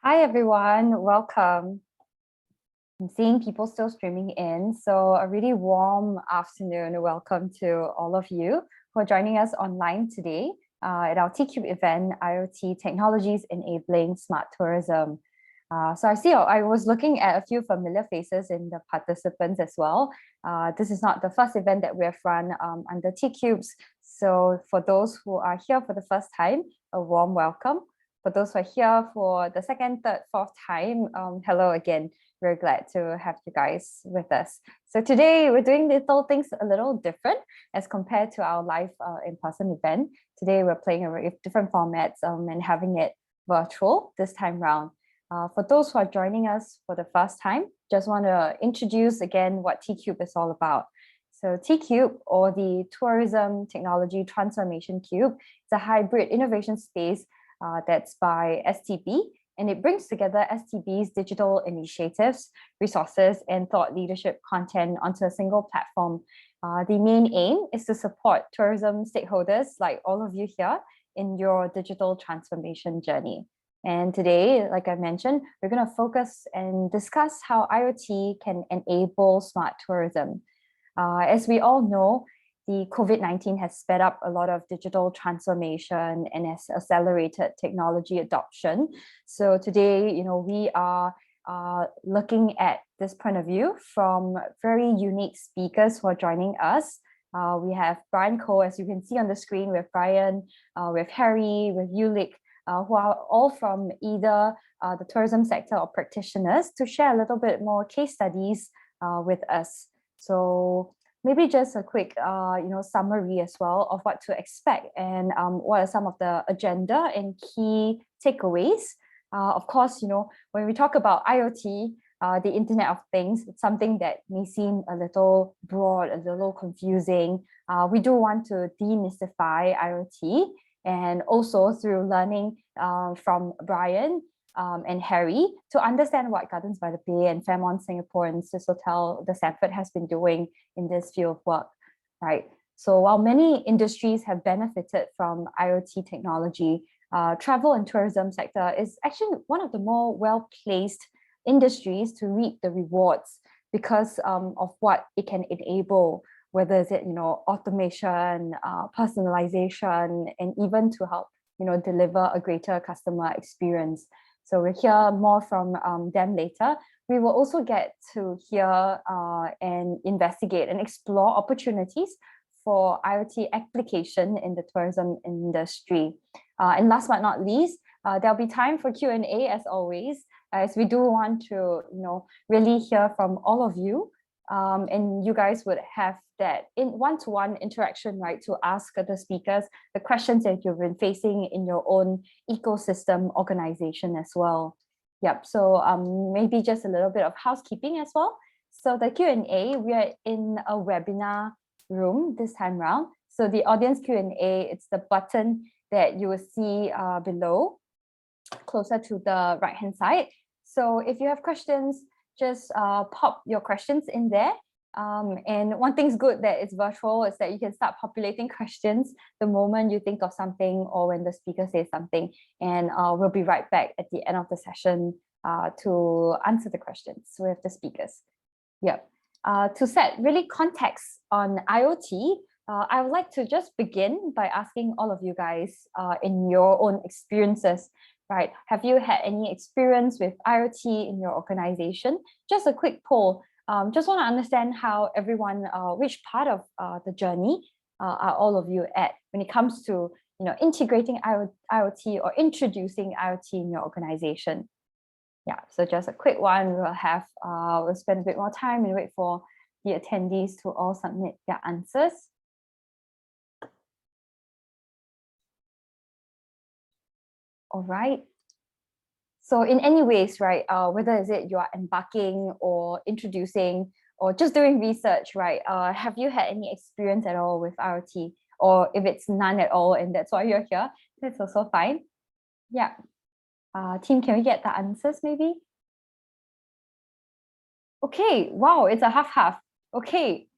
Hi everyone, welcome. I'm seeing people still streaming in, so a really warm afternoon. Welcome to all of you who are joining us online today at our Tcube event, IoT Technologies Enabling Smart Tourism. So I was looking at a few familiar faces in the participants as well. This is not the first event that we have run under Tcubes. So for those who are here for the first time, a warm welcome. For those who are here for the second, third, fourth time, hello again. We're glad to have you guys with us. So today we're doing little things a little different as compared to our live in-person event. Today we're playing with different formats and having it virtual this time round. For those who are joining us for the first time, just want to introduce again what Tcube is all about. So Tcube, or the Tourism Technology Transformation Cube, is a hybrid innovation space that's by STB, and it brings together STB's digital initiatives, resources, and thought leadership content onto a single platform. The main aim is to support tourism stakeholders like all of you here in your digital transformation journey. And today, like I mentioned, we're going to focus and discuss how IoT can enable smart tourism. As we all know, the COVID-19 has sped up a lot of digital transformation and has accelerated technology adoption. So today, we are looking at this point of view from very unique speakers who are joining us. We have Bryant Kok, as you can see on the screen, we have Brian, we have Hary, we have Ng Yu Lik, who are all from either the tourism sector or practitioners to share a little bit more case studies with us. So maybe just a quick, summary as well of what to expect and what are some of the agenda and key takeaways. Of course, when we talk about IoT, the Internet of Things, it's something that may seem a little broad, a little confusing. We do want to demystify IoT, and also through learning from Brian and Hary to understand what Gardens by the Bay and Fairmont Singapore and Swissôtel, the Stamford has been doing in this field of work, right? So while many industries have benefited from IoT technology, travel and tourism sector is actually one of the more well-placed industries to reap the rewards because of what it can enable, whether it's automation, personalization, and even to help deliver a greater customer experience. So we'll hear more from them later. We will also get to hear and investigate and explore opportunities for IoT application in the tourism industry. And last but not least, there'll be time for Q&A as always, as we do want to really hear from all of you. And you guys would have that in one-to-one interaction, right, to ask the speakers the questions that you've been facing in your own ecosystem organization as well. Yep, so maybe just a little bit of housekeeping as well. So the Q&A, we are in a webinar room this time round. So the audience Q&A, it's the button that you will see below, closer to the right-hand side. So if you have questions, just pop your questions in there. And one thing's good that it's virtual is that you can start populating questions the moment you think of something or when the speaker says something. And we'll be right back at the end of the session to answer the questions with the speakers. Yep. To set really context on IoT, I would like to just begin by asking all of you guys in your own experiences, right? Have you had any experience with IoT in your organization? Just a quick poll. Just want to understand how everyone, which part of the journey are all of you at when it comes to integrating IoT or introducing IoT in your organization. Yeah, so just a quick one. We'll spend a bit more time and wait for the attendees to all submit their answers. All right. So in any ways, right, whether is it you are embarking or introducing or just doing research, right, have you had any experience at all with IoT? Or if it's none at all and that's why you're here, that's also fine. Yeah. Team, can we get the answers maybe? Okay, wow, it's a half-half. Okay,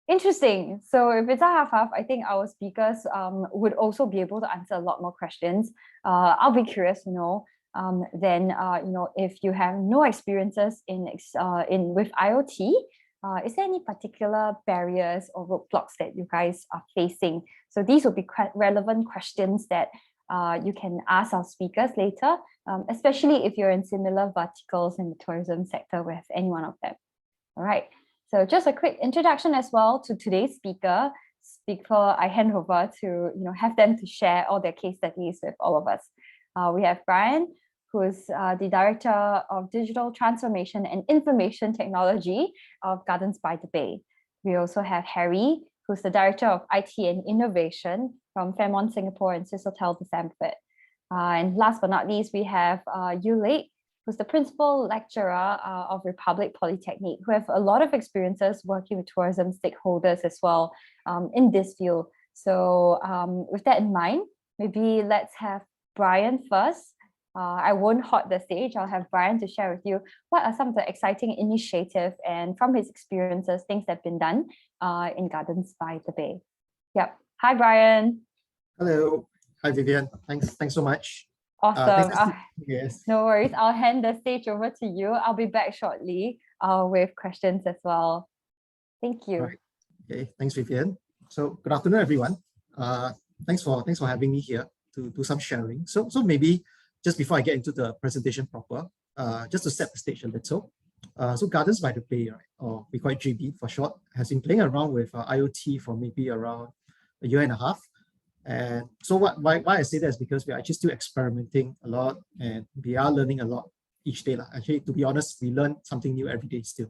interesting. So if it's a half-half, I think our speakers would also be able to answer a lot more questions. I'll be curious to know then if you have no experiences with IoT, is there any particular barriers or roadblocks that you guys are facing? So these will be quite relevant questions that you can ask our speakers later, especially if you're in similar verticals in the tourism sector with any one of them. All right, so just a quick introduction as well to today's speaker before I hand over to have them to share all their case studies with all of us. We have Bryant, who is the Director of Digital Transformation and Information Technology of Gardens by the Bay. We also have Hary, who's the Director of IT and Innovation from Fairmont, Singapore, and Swissôtel, Stamford. And last but not least, we have Ng Yu Lik, who's the Principal Lecturer of Republic Polytechnic, who have a lot of experiences working with tourism stakeholders as well in this field. So with that in mind, maybe let's have Bryant first. I won't hog the stage. I'll have Bryant to share with you what are some of the exciting initiatives and from his experiences, things that have been done in Gardens by the Bay. Yep. Hi, Bryant. Hello. Hi, Vivian. Thanks so much. Awesome. Yes. No worries. I'll hand the stage over to you. I'll be back shortly with questions as well. Thank you. Right. Okay. Thanks, Vivian. So good afternoon, everyone. Thanks for having me here to do some sharing. So maybe just before I get into the presentation proper, just to set the stage a little. So Gardens by the Bay, right, or we call it GB for short, has been playing around with IoT for maybe around a year and a half. And so why I say that is because we are actually still experimenting a lot and we are learning a lot each day. Actually, to be honest, we learn something new every day still,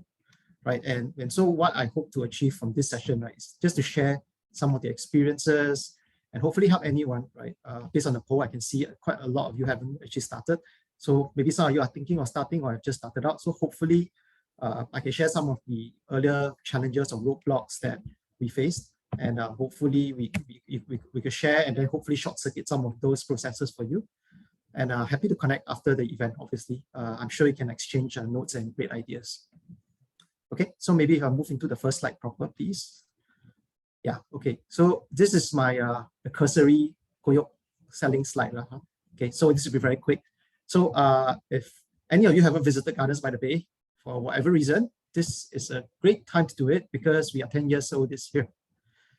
right? And so what I hope to achieve from this session, right, is just to share some of the experiences and hopefully help anyone, right? Based on the poll, I can see quite a lot of you haven't actually started. So maybe some of you are thinking of starting or have just started out. So hopefully I can share some of the earlier challenges or roadblocks that we faced. And hopefully we could share and then hopefully short circuit some of those processes for you. And happy to connect after the event, obviously. I'm sure you can exchange notes and great ideas. Okay, so maybe if I move into the first slide proper, please. Yeah, okay. So this is my the cursory koyok selling slide. Okay, so this will be very quick. So if any of you haven't visited Gardens by the Bay, for whatever reason, this is a great time to do it because we are 10 years old this year.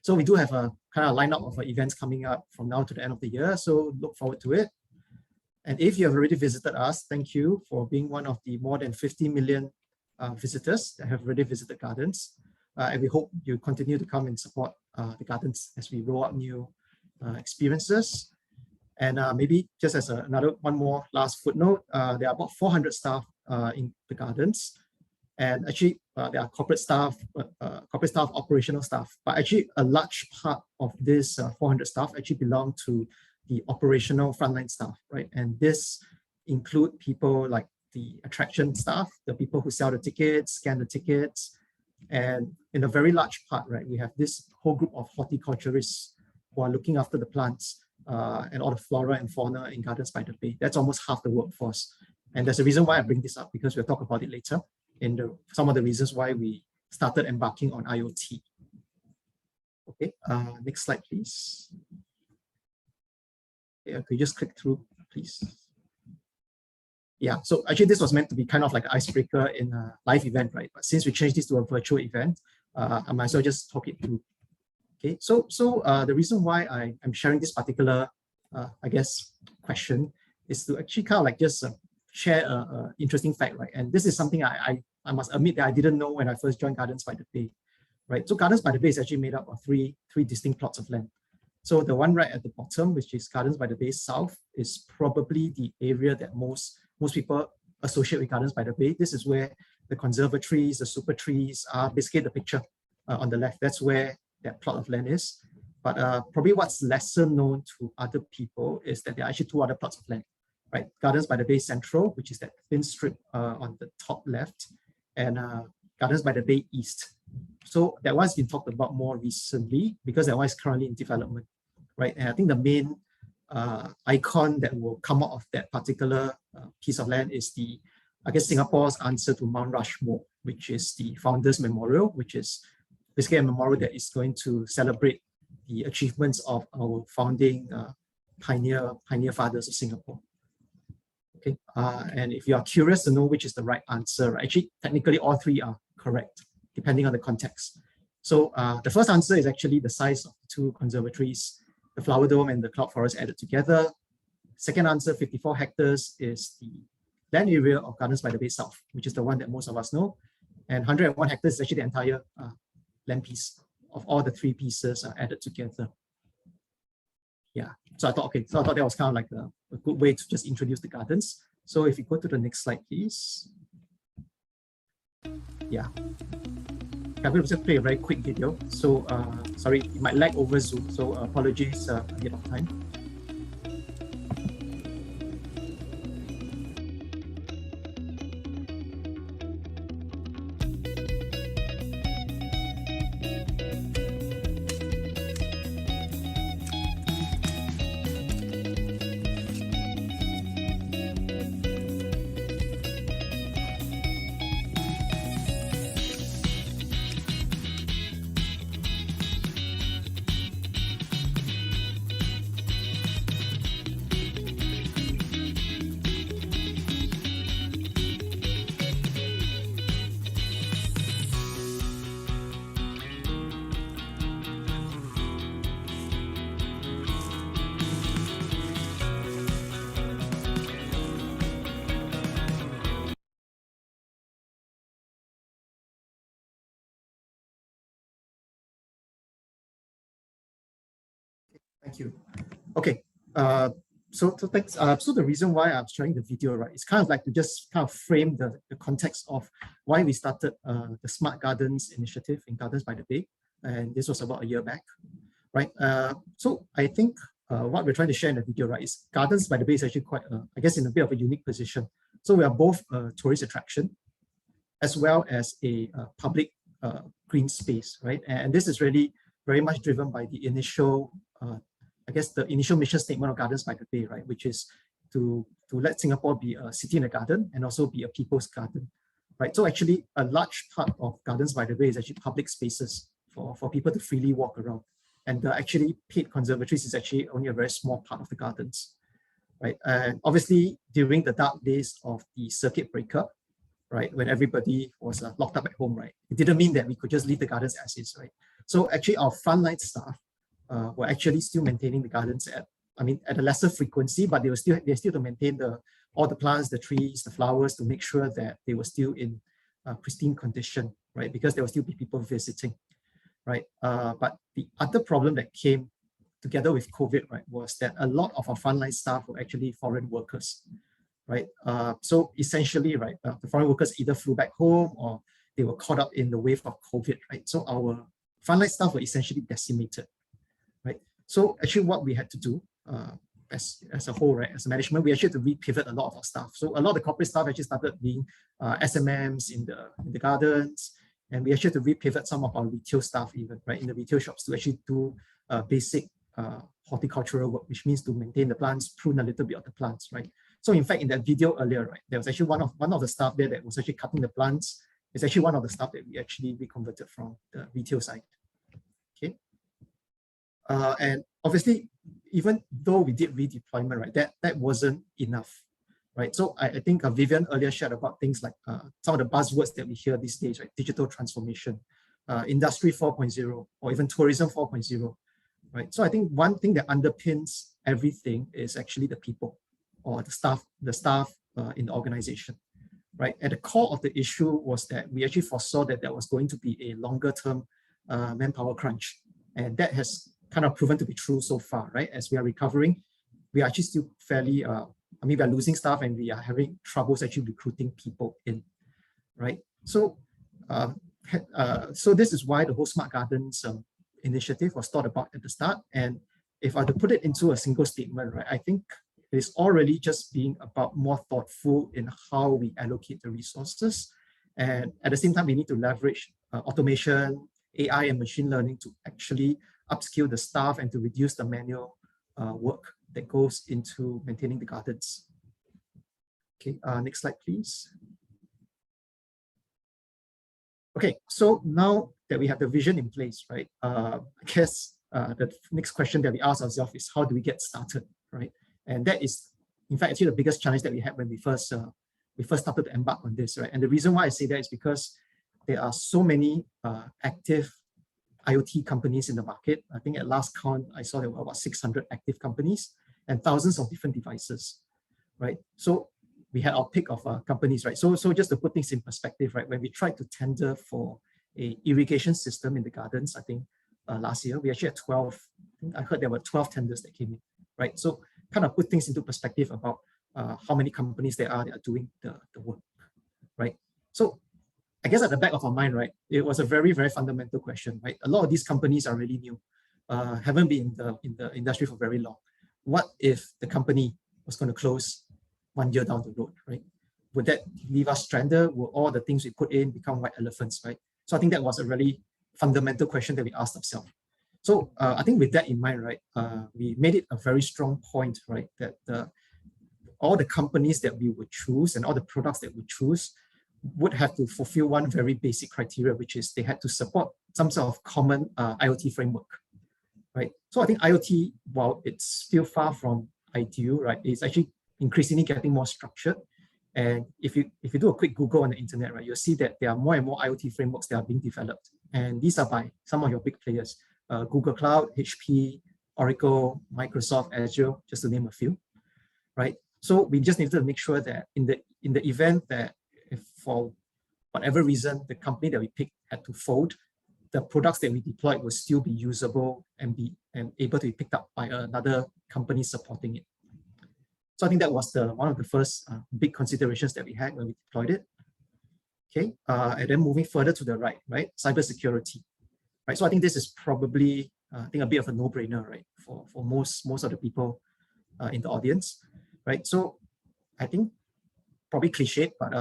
So we do have a kind of lineup of events coming up from now to the end of the year. So look forward to it. And if you have already visited us, thank you for being one of the more than 50 million visitors that have already visited Gardens. And we hope you continue to come and support the Gardens as we roll out new experiences. And maybe just as one more last footnote, there are about 400 staff in the Gardens. And actually, there are corporate staff, operational staff, but actually a large part of this 400 staff actually belong to the operational frontline staff, right? And this include people like the attraction staff, the people who sell the tickets, scan the tickets, and in a very large part, right, we have this whole group of horticulturists who are looking after the plants and all the flora and fauna in Gardens by the Bay. That's almost half the workforce. And there's a reason why I bring this up because we'll talk about it later in some of the reasons why we started embarking on IoT. Okay, next slide, please. Yeah, could you just click through, please? Yeah, so actually this was meant to be kind of like an icebreaker in a live event, right? But since we changed this to a virtual event, I might as well just talk it through. Okay, so the reason why I'm sharing this particular, I guess, question is to actually kind of like just share an interesting fact, right? And this is something I must admit that I didn't know when I first joined Gardens by the Bay, right? So Gardens by the Bay is actually made up of three distinct plots of land. So the one right at the bottom, which is Gardens by the Bay South, is probably the area that most people associate with Gardens by the Bay. This is where the conservatories, the super trees are basically the picture on the left. That's where that plot of land is. But probably what's lesser known to other people is that there are actually two other plots of land, right? Gardens by the Bay Central, which is that thin strip on the top left, and Gardens by the Bay East. So that one's been talked about more recently because that one is currently in development, right? And I think the main icon that will come out of that particular piece of land is I guess, Singapore's answer to Mount Rushmore, which is the Founders Memorial, which is basically a memorial that is going to celebrate the achievements of our founding pioneer fathers of Singapore. Okay, and if you are curious to know which is the right answer, right, actually, technically all three are correct, depending on the context. So the first answer is actually the size of the two conservatories, the Flower Dome and the Cloud Forest added together. Second answer, 54 hectares, is the land area of Gardens by the Bay South, which is the one that most of us know. And 101 hectares is actually the entire land piece of all the three pieces added together. Yeah, so I thought that was kind of like a good way to just introduce the gardens. So if you go to the next slide, please. Yeah. I'm going to just play a very quick video. So sorry, it might lag over Zoom. So apologies ahead of time. Thank you. Okay. So thanks. So the reason why I'm sharing the video, right, is kind of like to just kind of frame the context of why we started the Smart Gardens initiative in Gardens by the Bay, and this was about a year back, right? So I think what we're trying to share in the video, right, is Gardens by the Bay is actually quite, I guess, in a bit of a unique position. So we are both a tourist attraction as well as a public green space, right? And this is really very much driven by the initial, I guess, the initial mission statement of Gardens by the Bay, right, which is to let Singapore be a city in a garden and also be a people's garden, right? So actually, a large part of Gardens by the Bay is actually public spaces for people to freely walk around. And the actually paid conservatories is actually only a very small part of the gardens, right? And obviously, during the dark days of the circuit breaker, right, when everybody was locked up at home, right, it didn't mean that we could just leave the gardens as is, right? So actually, our frontline staff were actually still maintaining the gardens at a lesser frequency, but they're still to maintain all the plants, the trees, the flowers, to make sure that they were still in pristine condition, right? Because there will still be people visiting, right? But the other problem that came together with COVID, right, was that a lot of our frontline staff were actually foreign workers, right? So essentially, right, the foreign workers either flew back home or they were caught up in the wave of COVID, right? So our frontline staff were essentially decimated, right? So actually what we had to do as a whole, right, as a management, we actually had to repivot a lot of our staff. So a lot of the corporate staff actually started being SMMs in the gardens, and we actually had to repivot some of our retail staff even, right, in the retail shops to actually do basic horticultural work, which means to maintain the plants, prune a little bit of the plants, right? So in fact, in that video earlier, right, there was actually one of the staff there that was actually cutting the plants. It's actually one of the staff that we actually reconverted from the retail side. Okay. And obviously, even though we did redeployment, right, that wasn't enough, right? So I think Vivian earlier shared about things like some of the buzzwords that we hear these days, right? Digital transformation, industry 4.0, or even tourism 4.0, right? So I think one thing that underpins everything is actually the people, or the staff in the organization, right? At the core of the issue was that we actually foresaw that there was going to be a longer term manpower crunch, and that has kind of proven to be true so far, right? As we are recovering, we are actually still fairly, we are losing staff and we are having troubles actually recruiting people in, right? So, so this is why the whole Smart Gardens initiative was thought about at the start. And if I were to put it into a single statement, right, I think it's already just being about more thoughtful in how we allocate the resources. And at the same time, we need to leverage automation, AI and machine learning to actually upskill the staff and to reduce the manual work that goes into maintaining the gardens. Okay, next slide, please. Okay, so now that we have the vision in place, right, I guess the next question that we ask ourselves is, how do we get started, right? And that is in fact, actually the biggest challenge that we had when we first started to embark on this, right? And the reason why I say that is because there are so many active IoT companies in the market. I think at last count, I saw there were about 600 active companies and thousands of different devices, right? So we had our pick of companies, right? So just to put things in perspective, right? When we tried to tender for a irrigation system in the gardens, I think last year, we actually had 12, I heard there were 12 tenders that came in, right? So kind of put things into perspective about how many companies there are that are doing the work, right? So I guess at the back of our mind, right, it was a very, very fundamental question, right? A lot of these companies are really new, haven't been in the industry for very long. What if the company was going to close 1 year down the road, right? Would that leave us stranded? Will all the things we put in become white elephants, right? So I think that was a really fundamental question that we asked ourselves. So I think with that in mind, right, we made it a very strong point, right, that all the companies that we would choose and all the products that we choose would have to fulfill one very basic criteria, which is they had to support some sort of common IoT framework, right? So I think IoT, while it's still far from ideal, right, it's actually increasingly getting more structured. And if you do a quick Google on the internet, right, you'll see that there are more and more IoT frameworks that are being developed. And these are by some of your big players, Google Cloud, HP, Oracle, Microsoft, Azure, just to name a few, right? So we just needed to make sure that in the event that if for whatever reason, the company that we picked had to fold, the products that we deployed will still be usable and able to be picked up by another company supporting it. So I think that was one of the first big considerations that we had when we deployed it. Okay, and then moving further to the right, cybersecurity, right? So I think this is probably I think a bit of a no-brainer, right, for most of the people in the audience, right? So I think probably cliched, but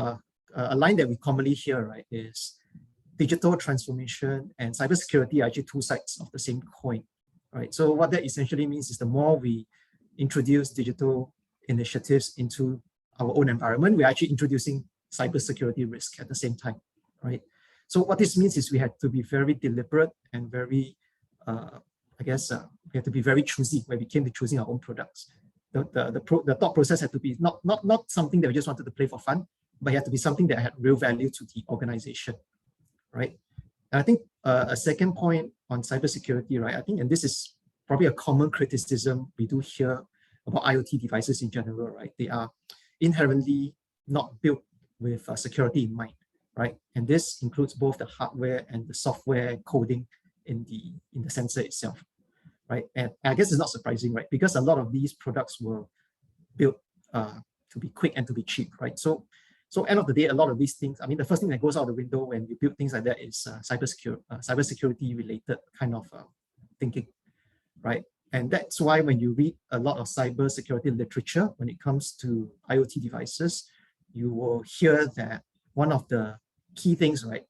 a line that we commonly hear, right, is digital transformation and cybersecurity are actually two sides of the same coin, right? So what that essentially means is the more we introduce digital initiatives into our own environment, we're actually introducing cybersecurity risk at the same time, right? So what this means is we have to be very deliberate and very, I guess, we have to be very choosy when we came to choosing our own products. The thought process had to be not something that we just wanted to play for fun, but it had to be something that had real value to the organization, right? And I think a second point on cybersecurity, right? I think, and this is probably a common criticism we do hear about IoT devices in general, right? They are inherently not built with security in mind, right? And this includes both the hardware and the software coding in the sensor itself, right? And I guess it's not surprising, right? Because a lot of these products were built to be quick and to be cheap, right? So end of the day, a lot of these things, I mean, the first thing that goes out the window when you build things like that is cybersecurity related kind of thinking, right? And that's why when you read a lot of cybersecurity literature, when it comes to IoT devices, you will hear that one of the key things, right,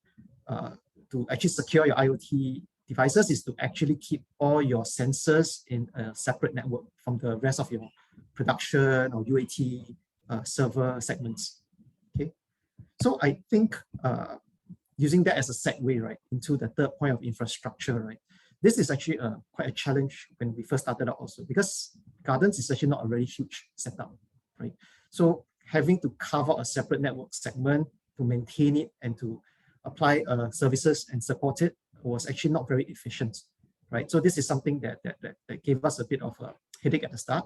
to actually secure your IoT devices is to actually keep all your sensors in a separate network from the rest of your production or UAT server segments. Okay, so I think using that as a segue, right, into the third point of infrastructure, right, this is actually quite a challenge when we first started out also, because gardens is actually not a very huge setup, right? So having to carve out a separate network segment to maintain it and to apply services and support it was actually not very efficient, right? So this is something that gave us a bit of a headache at the start.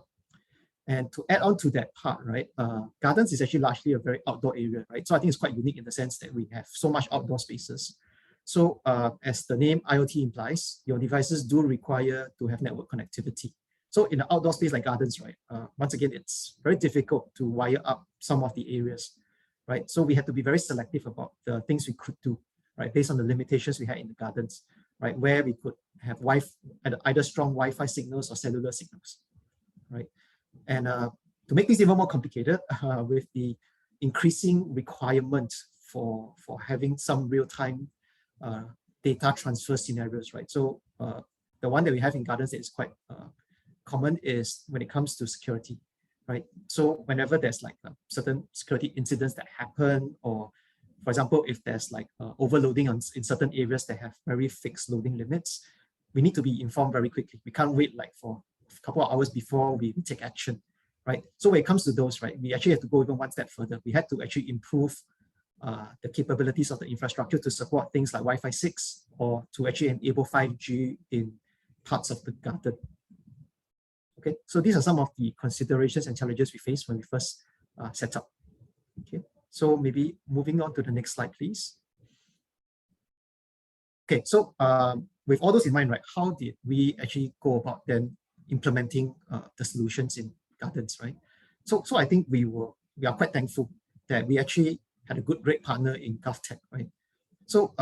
And to add on to that part, right, gardens is actually largely a very outdoor area, right? So I think it's quite unique in the sense that we have so much outdoor spaces. So as the name IoT implies, your devices do require to have network connectivity. So in an outdoor space like gardens, right, once again, it's very difficult to wire up some of the areas, right? So we had to be very selective about the things we could do, right, based on the limitations we had in the gardens, right, where we could have either strong Wi-Fi signals or cellular signals, right? And to make things even more complicated, with the increasing requirement for having some real-time data transfer scenarios, right? So the one that we have in gardens that is quite common is when it comes to security, right? So whenever there's like certain security incidents that happen, or for example, if there's like overloading in certain areas that have very fixed loading limits, we need to be informed very quickly. We can't wait like for a couple of hours before we take action. right? So when it comes to those, right, we actually have to go even one step further. We had to actually improve the capabilities of the infrastructure to support things like Wi-Fi 6 or to actually enable 5G in parts of the garden. Okay, so these are some of the considerations and challenges we faced when we first set up. Okay, so maybe moving on to the next slide, please. Okay, so with all those in mind, right, how did we actually go about then implementing the solutions in gardens, right? So I think we are quite thankful that we actually had a great partner in GovTech, right? So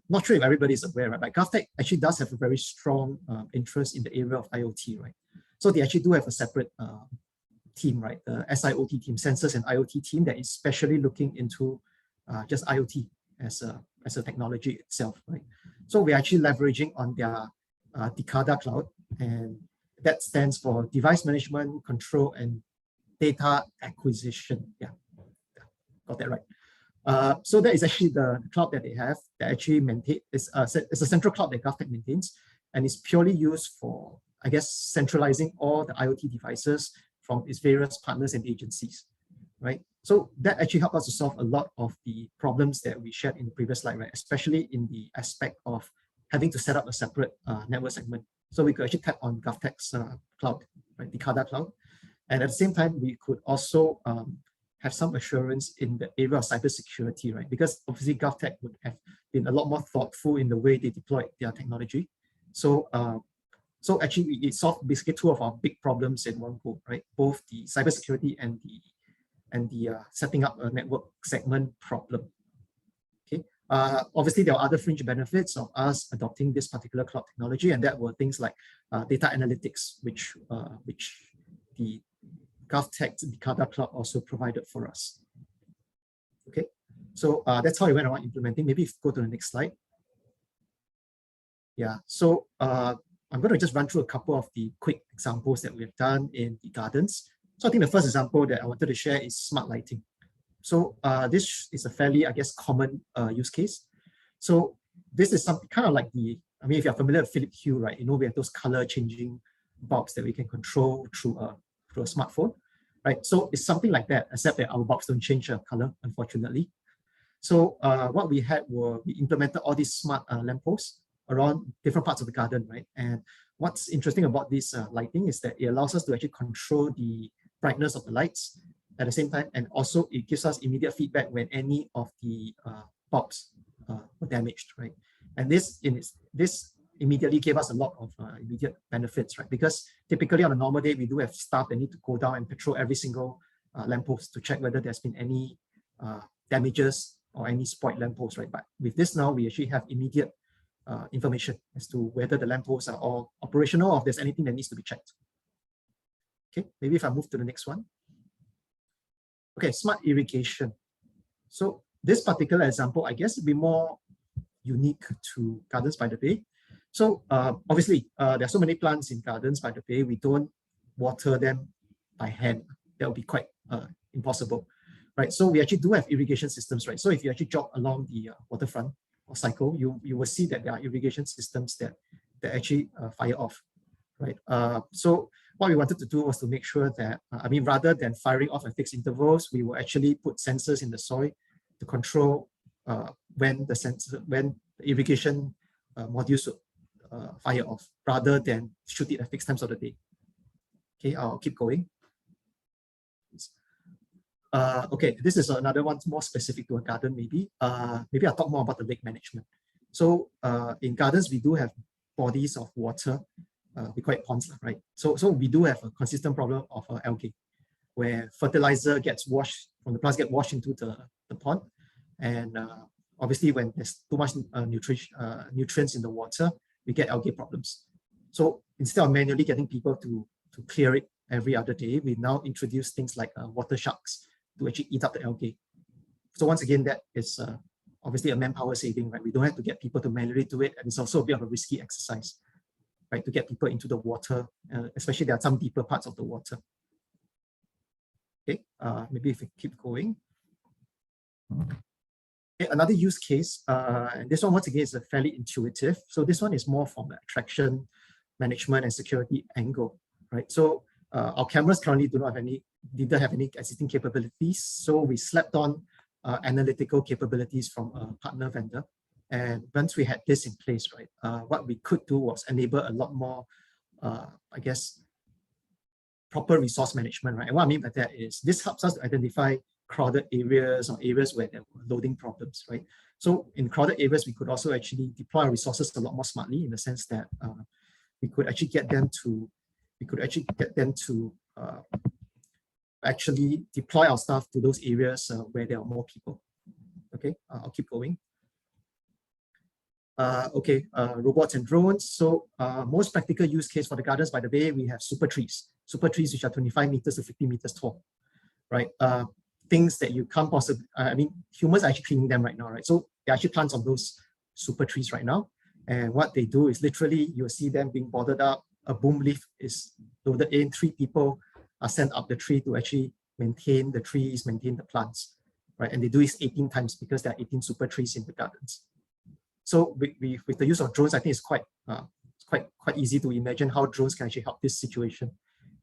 not sure if everybody is aware, right? But GovTech actually does have a very strong interest in the area of IoT, right? So they actually do have a separate team, right? The SIoT team, Sensors and IoT team that is specially looking into just IoT as a technology itself, right? So we're actually leveraging on their Dicada cloud, and that stands for Device Management, Control, and Data Acquisition. Yeah, got that right. So that is actually the cloud that they have that actually it's a central cloud that GovTech maintains, and it's purely used for, I guess, centralizing all the IoT devices from its various partners and agencies, right? So that actually helped us to solve a lot of the problems that we shared in the previous slide, right? Especially in the aspect of having to set up a separate network segment. So we could actually tap on GovTech's cloud, right, the Dicada cloud. And at the same time, we could also have some assurance in the area of cybersecurity, right? Because obviously GovTech would have been a lot more thoughtful in the way they deployed their technology. So actually it solved basically two of our big problems in one go, right? Both the cybersecurity and the setting up a network segment problem. Okay. Obviously, there are other fringe benefits of us adopting this particular cloud technology, and that were things like data analytics, which the GovTech Dicada cloud also provided for us. Okay, so that's how we went around implementing. Maybe if you go to the next slide. Yeah, so I'm going to just run through a couple of the quick examples that we've done in the gardens. So I think the first example that I wanted to share is smart lighting. So this is a fairly, I guess, common use case. So this is something kind of like I mean, if you're familiar with Philips Hue, right, you know, we have those color changing bulbs that we can control through a smartphone, right? So it's something like that, except that our bulbs don't change color, unfortunately. So what we had were, we implemented all these smart lampposts around different parts of the garden, right? And what's interesting about this lighting is that it allows us to actually control the brightness of the lights at the same time, and also it gives us immediate feedback when any of the bulbs were damaged, right? And this immediately gave us a lot of immediate benefits, right? Because typically on a normal day, we do have staff that need to go down and patrol every single lamppost to check whether there's been any damages or any spoiled lampposts, right? But with this now, we actually have immediate information as to whether the lampposts are all operational or if there's anything that needs to be checked. Okay, maybe if I move to the next one. Okay, smart irrigation. So this particular example, I guess, would be more unique to Gardens by the Bay. So obviously, there are so many plants in Gardens by the Bay, we don't water them by hand. That would be quite impossible, right? So we actually do have irrigation systems, right? So if you actually jog along the waterfront or cycle, you will see that there are irrigation systems that actually fire off, right? So what we wanted to do was to make sure that, I mean, rather than firing off at fixed intervals, we will actually put sensors in the soil to control when the irrigation modules would fire off, rather than shoot it at fixed times of the day. Okay, I'll keep going. Okay, this is another one more specific to a garden, maybe. Maybe I'll talk more about the lake management. So in gardens, we do have bodies of water. We call it ponds, right? So we do have a consistent problem of algae, where fertilizer gets washed from the plants, get washed into the pond. And obviously, when there's too much nutrients in the water, we get algae problems. So instead of manually getting people to clear it every other day, we now introduce things like water sharks to actually eat up the algae. So once again, that is obviously a manpower saving, right? We don't have to get people to manually do it, and it's also a bit of a risky exercise, right? To get people into the water, especially there are some deeper parts of the water. Okay, maybe if we keep going. Okay, another use case, and this one once again is fairly intuitive. So this one is more from the attraction management and security angle, right? So our cameras currently didn't have any existing capabilities, so we slapped on analytical capabilities from a partner vendor. And once we had this in place, right, what we could do was enable a lot more, I guess, proper resource management, right? And what I mean by that is this helps us to identify crowded areas or areas where there were loading problems, right? So in crowded areas, we could also actually deploy our resources a lot more smartly, in the sense that we could actually get them to actually deploy our stuff to those areas where there are more people. Okay, I'll keep going. Robots and drones. So most practical use case for the Gardens by the Bay, we have super trees which are 25 meters to 50 meters tall, right? Things that you can't possibly, humans are actually cleaning them right now, right? So there are actually plants on those super trees right now. And what they do is literally, you'll see them being boarded up, a boom lift is loaded in, 3 people are sent up the tree to actually maintain the trees, maintain the plants, right? And they do this 18 times because there are 18 super trees in the gardens. So with the use of drones, I think it's quite easy to imagine how drones can actually help this situation.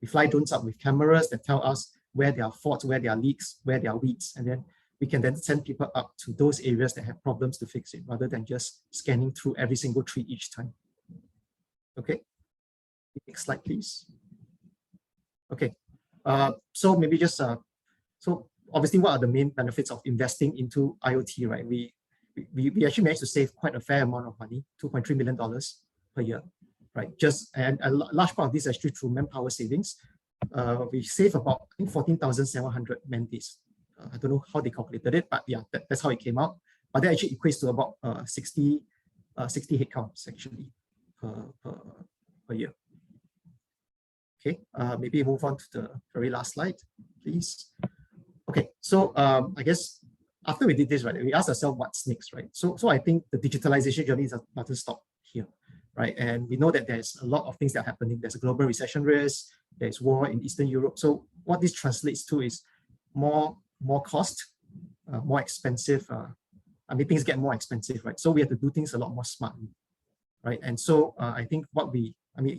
We fly drones up with cameras that tell us where there are faults, where there are leaks, where there are weeds, and then we can then send people up to those areas that have problems to fix it, rather than just scanning through every single tree each time. Okay, next slide, please. Okay, so maybe just so obviously, what are the main benefits of investing into IoT, right? We actually managed to save quite a fair amount of money, $2.3 million per year, right? And a large part of this is actually through manpower savings. We save about, I think, 14,700 man days. I don't know how they calculated it, but yeah, that's how it came out. But that actually equates to about 60 headcounts actually per year. Okay, maybe move on to the very last slide, please. Okay, so I guess after we did this, right, we asked ourselves what's next, right? So I think the digitalization journey doesn't stop here, right? And we know that there's a lot of things that are happening. There's a global recession risk, there's war in Eastern Europe. So what this translates to is more cost, more expensive. Things get more expensive, right? So we have to do things a lot more smartly, right? And so I think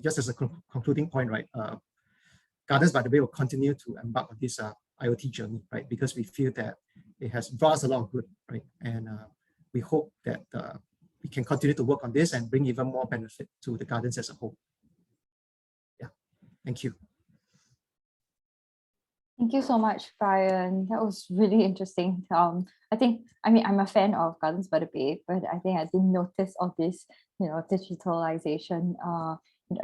just as a concluding point, right? Gardens by the Bay will continue to embark on this IoT journey, right? Because we feel that it has brought us a lot of good, right? And we hope that we can continue to work on this and bring even more benefit to the gardens as a whole. Yeah, thank you. Thank you so much, Brian. That was really interesting. I'm a fan of Gardens by the Bay, but I think I didn't notice all this, digitalization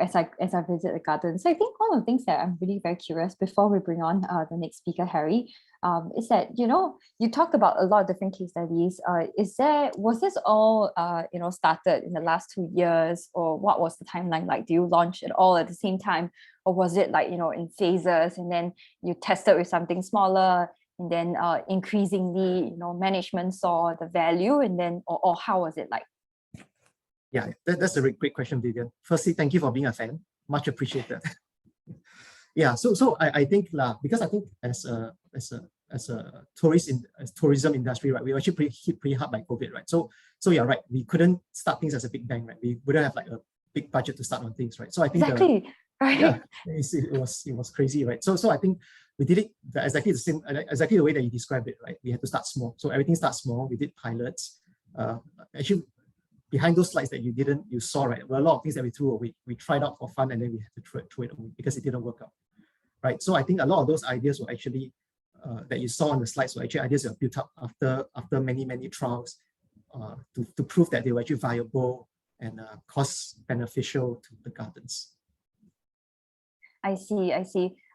as I visit the gardens. So I think one of the things that I'm really very curious before we bring on the next speaker, Hary, is that you talked about a lot of different case studies. Was this all started in the last 2 years, or what was the timeline like? Do you launch it all at the same time, or was it like in phases, and then you tested with something smaller, and then increasingly management saw the value, and then or how was it like? Yeah, that's a great question, Vivian. Firstly, thank you for being a fan. Much appreciated. Yeah, so I think because I think as a tourism industry, right, we were actually hit pretty hard by COVID, right? So yeah, right, we couldn't start things as a big bang, right? We wouldn't have like a big budget to start on things, right? So I think exactly, right? Yeah, it was crazy, right? So I think we did it exactly the way that you described it, right? We had to start small. So everything starts small. We did pilots. Actually, behind those slides that you saw, right, were a lot of things that we threw away. We tried out for fun, and then we had to throw it away because it didn't work out, right? So I think a lot of those ideas were actually that you saw on the slides were actually ideas that were built up after many trials to prove that they were actually viable and cost beneficial to the gardens. I see.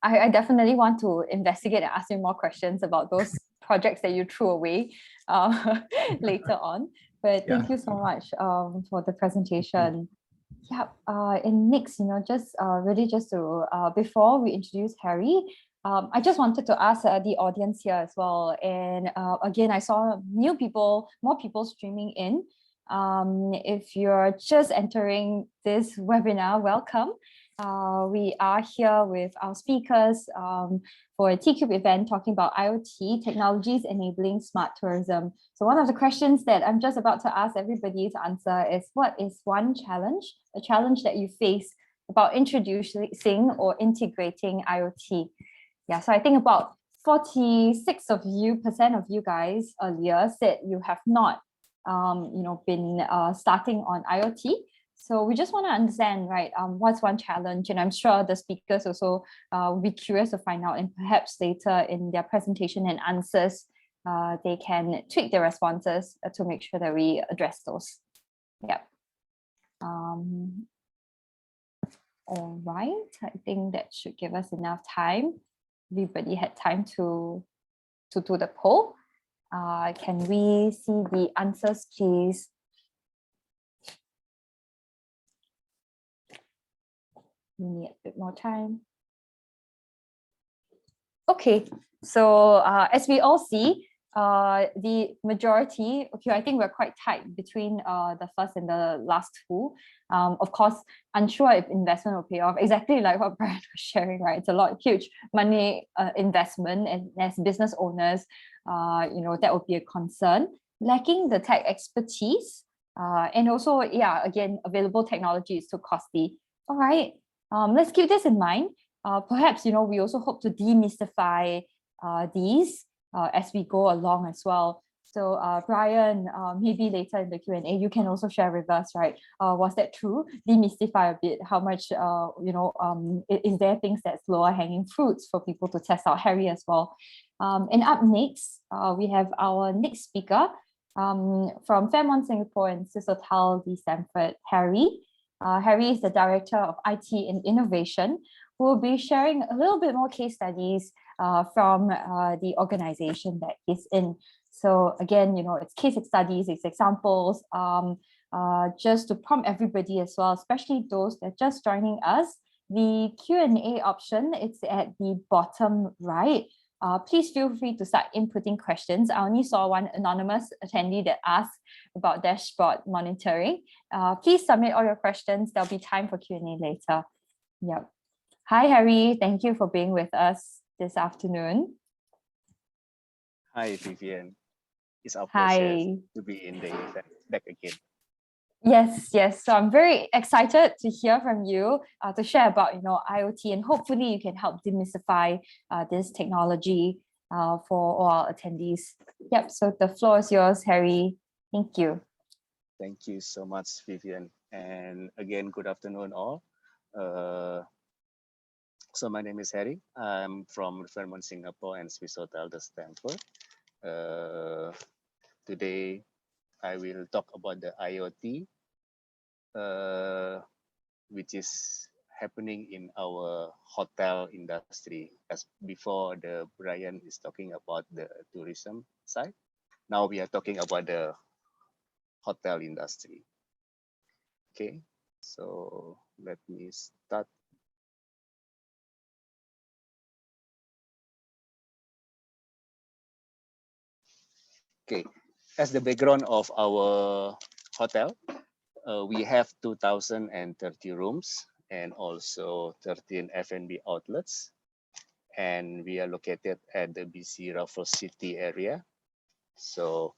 I definitely want to investigate and ask you more questions about those projects that you threw away later on. But thank you so much for the presentation. Yeah, and next, just to before we introduce Hary, I just wanted to ask the audience here as well. And again, I saw more people streaming in. If you're just entering this webinar, welcome. We are here with our speakers for a Tcube event talking about IoT technologies enabling smart tourism. So one of the questions that I'm just about to ask everybody to answer is, what is one challenge, a challenge that you face about introducing or integrating IoT. Yeah, so I think about 46% of you guys earlier said you have not, been starting on IoT. So we just want to understand, right, what's one challenge? And I'm sure the speakers also will be curious to find out, and perhaps later in their presentation and answers, they can tweak their responses to make sure that we address those. Yeah. All right, I think that should give us enough time. Everybody had time to do the poll. Can we see the answers, please? We need a bit more time. Okay, so as we all see, the majority, okay, I think we're quite tight between the first and the last two. Of course, unsure if investment will pay off, exactly like what Brian was sharing, right? It's a lot, huge money investment, and as business owners, that would be a concern. Lacking the tech expertise, and also, yeah, again, available technology is too costly. All right, let's keep this in mind. Perhaps, we also hope to demystify these as we go along as well. So Brian, maybe later in the Q&A, you can also share with us, right? Was that true? Demystify a bit how much, is there things that's lower hanging fruits for people to test out? Hary as well. And up next, we have our next speaker from Fairmont, Singapore and Swissôtel, Stamford, Hary. Hary is the Director of IT and Innovation, who will be sharing a little bit more case studies from the organization that he's in. So again, it's case studies, it's examples, just to prompt everybody as well, especially those that are just joining us. The Q&A option, it's at the bottom right. Please feel free to start inputting questions. I only saw one anonymous attendee that asked about dashboard monitoring. Please submit all your questions. There'll be time for Q&A later. Yep. Hi, Hary. Thank you for being with us this afternoon. Hi, Vivian. It's our pleasure to be in the event back again. Yes. So I'm very excited to hear from you, to share about IoT, and hopefully you can help demystify this technology for all our attendees. Yep. So the floor is yours, Hary. Thank you. Thank you so much, Vivian. And again, good afternoon, all. So my name is Hary. I'm from Fairmont, Singapore, and Swissôtel, Stamford. Today, I will talk about the IoT, which is happening in our hotel industry. As before, Brian is talking about the tourism side. Now we are talking about the hotel industry. Okay, so let me start. Okay, as the background of our hotel, we have 2,030 rooms and also 13 F&B outlets. And we are located at the BC Raffles City area. So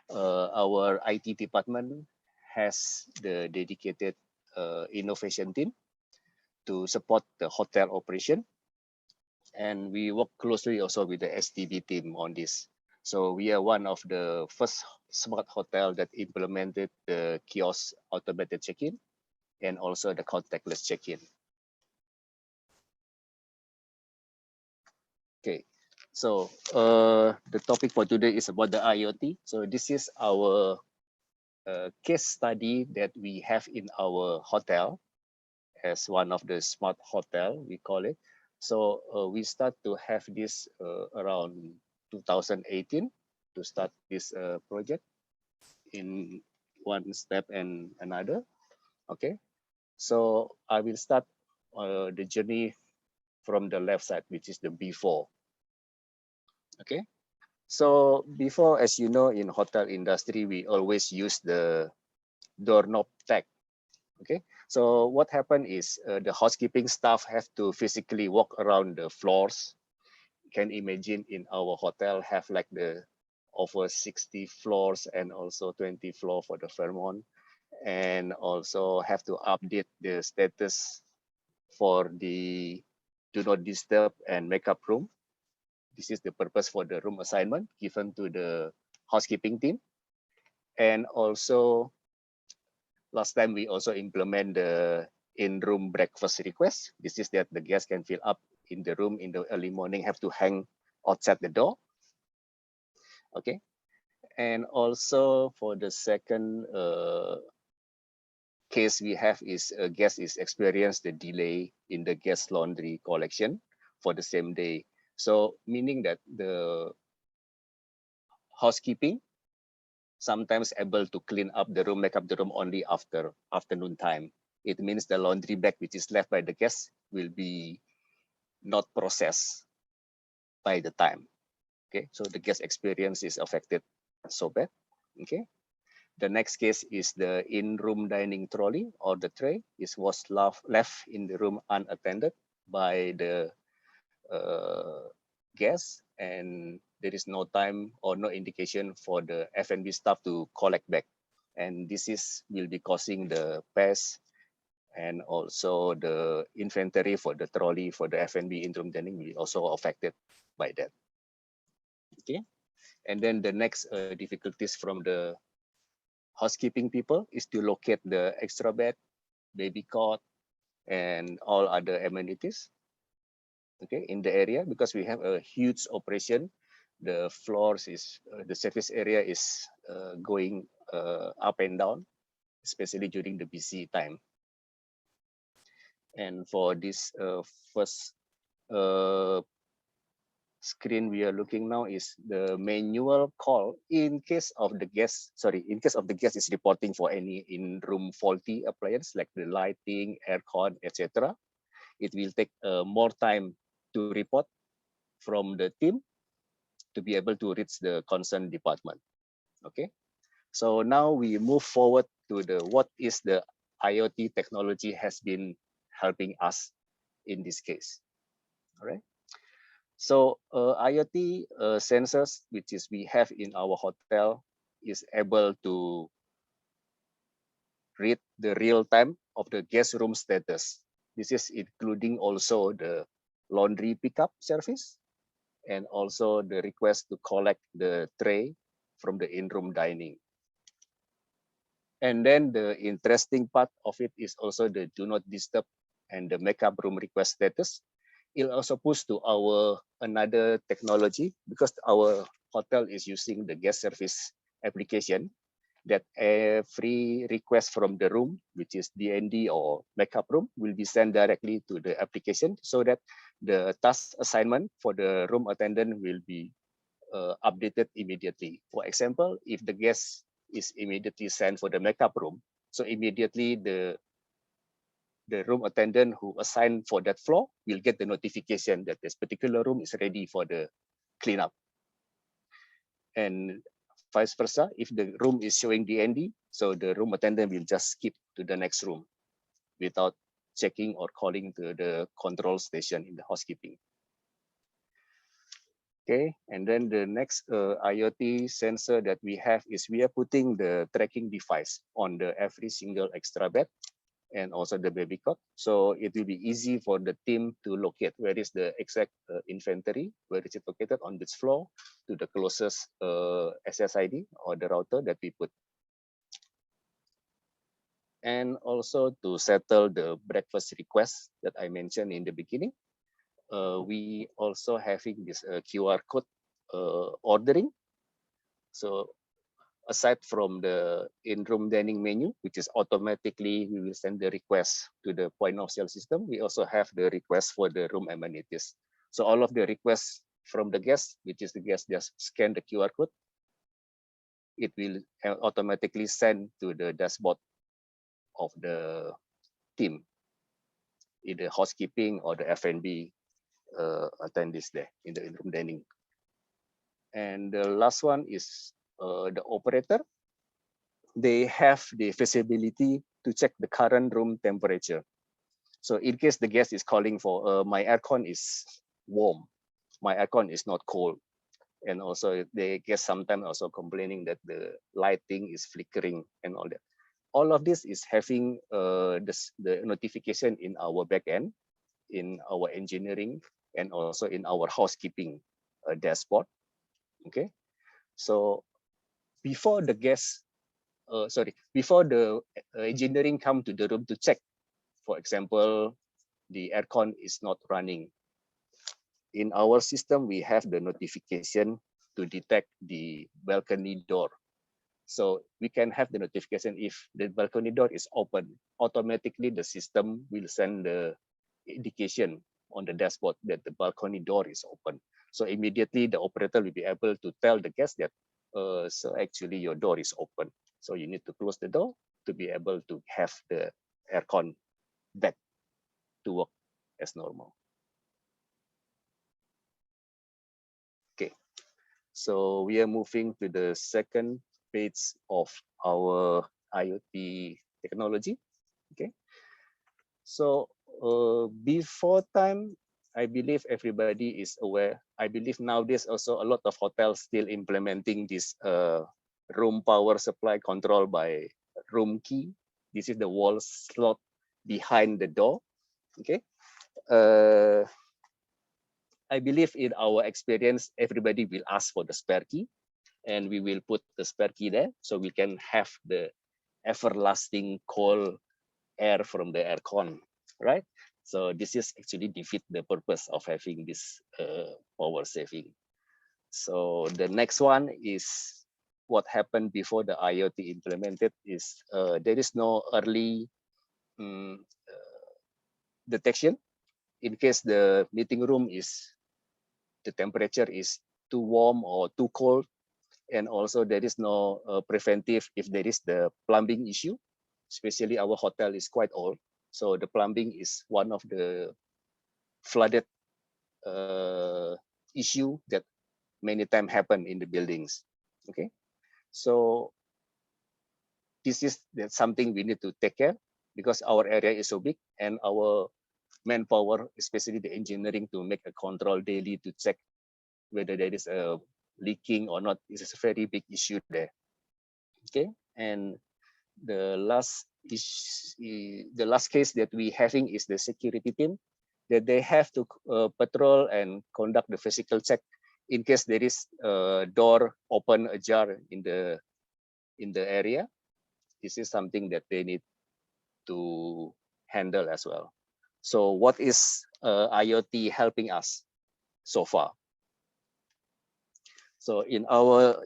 our IT department has the dedicated innovation team to support the hotel operation. And we work closely also with the STB team on this. So we are one of the first smart hotel that implemented the kiosk automated check-in and also the contactless check-in. Okay, so the topic for today is about the IoT. So this is our case study that we have in our hotel as one of the smart hotel, we call it. So we start to have this around 2018 to start this project in one step and another. Okay, so I will start the journey from the left side, which is the before. Okay, so before, as you know, in hotel industry, we always use the doorknob tag. Okay, so what happened is the housekeeping staff have to physically walk around the floors. You can imagine in our hotel have like the over 60 floors and also 20 floors for the Fairmont, and also have to update the status for the do not disturb and makeup room. This is the purpose for the room assignment given to the housekeeping team. And also last time we also implement the in-room breakfast request. This is that the guests can fill up in the room in the early morning, have to hang outside the door. Okay. And also for the second case we have is a guest is experienced the delay in the guest laundry collection for the same day. So meaning that the housekeeping sometimes able to clean up the room, make up the room only after afternoon time. It means the laundry bag which is left by the guest will be not processed by the time. Okay, so the guest experience is affected so bad. Okay. The next case is the in-room dining trolley or the tray was left in the room unattended by the guests, and there is no time or no indication for the F&B staff to collect back. And this will be causing the pest and also the inventory for the trolley for the F&B in-room dining will also affected by that. Okay, and then the next difficulties from the housekeeping people is to locate the extra bed, baby cot, and all other amenities, okay, in the area, because we have a huge operation. The floors is, the surface area is going up and down, especially during the busy time. And for this first screen we are looking now is the manual call in case of the guest, in case of the guest is reporting for any in-room faulty appliance like the lighting, aircon, etc. It will take more time to report from the team to be able to reach the concerned department. Okay, so now we move forward to the what is the IoT technology has been helping us in this case. All right. So IoT sensors, which is we have in our hotel, is able to read the real time of the guest room status. This is including also the laundry pickup service and also the request to collect the tray from the in-room dining. And then the interesting part of it is also the do not disturb and the makeup room request status. It'll also push to our another technology because our hotel is using the guest service application that every request from the room, which is D&D or makeup room, will be sent directly to the application so that the task assignment for the room attendant will be updated immediately. For example, if the guest is immediately sent for the makeup room, so immediately the room attendant who assigned for that floor will get the notification that this particular room is ready for the cleanup. And vice versa, if the room is showing DND, so the room attendant will just skip to the next room without checking or calling to the control station in the housekeeping. Okay, and then the next IoT sensor that we have is we are putting the tracking device on the every single extra bed and also the baby cot. So it will be easy for the team to locate where is the exact inventory, where is it located on this floor to the closest SSID or the router that we put. And also to settle the breakfast request that I mentioned in the beginning, we also having this QR code ordering. So aside from the in-room dining menu, which is automatically, we will send the request to the point of sale system. We also have the request for the room amenities. So all of the requests from the guest, which is the guest just scan the QR code, it will automatically send to the dashboard of the team, either housekeeping or the F&B attendees there in the in-room dining. And the last one is the operator. They have the visibility to check the current room temperature. So in case the guest is calling for my aircon is warm, my aircon is not cold. And also they guest sometimes also complaining that the lighting is flickering and all that. all of this is having the notification in our backend, in our engineering, and also in our housekeeping dashboard. Okay, so before the guests, before the engineering come to the room to check, for example, the aircon is not running. In our system, we have the notification to detect the balcony door. So we can have the notification if the balcony door is open. Automatically, the system will send the indication on the dashboard that the balcony door is open. So immediately the operator will be able to tell the guest that, so actually your door is open. So you need to close the door to be able to have the aircon back to work as normal. Okay, so we are moving to the second page of our IoT technology. Okay, so before time, I believe everybody is aware. I believe nowadays also a lot of hotels still implementing this room power supply control by room key. This is the wall slot behind the door. Okay, I believe in our experience, everybody will ask for the spare key, and we will put the spare key there so we can have the everlasting cold air from the aircon, right? So this is actually defeat the purpose of having this power saving. So the next one is what happened before the IoT implemented is there is no early detection in case the meeting room is, the temperature is too warm or too cold. And also there is no preventive if there is the plumbing issue, especially our hotel is quite old. So the plumbing is one of the flooded issue that many times happen in the buildings. Okay, so this is something we need to take care because our area is so big and our manpower, especially the engineering, to make a control daily to check whether there is a leaking or not. This is a very big issue there. Okay, and the last case that we having is the security team, that they have to patrol and conduct the physical check in case there is a door open ajar in the area. This is something that they need to handle as well. So what is IoT helping us so far? So in our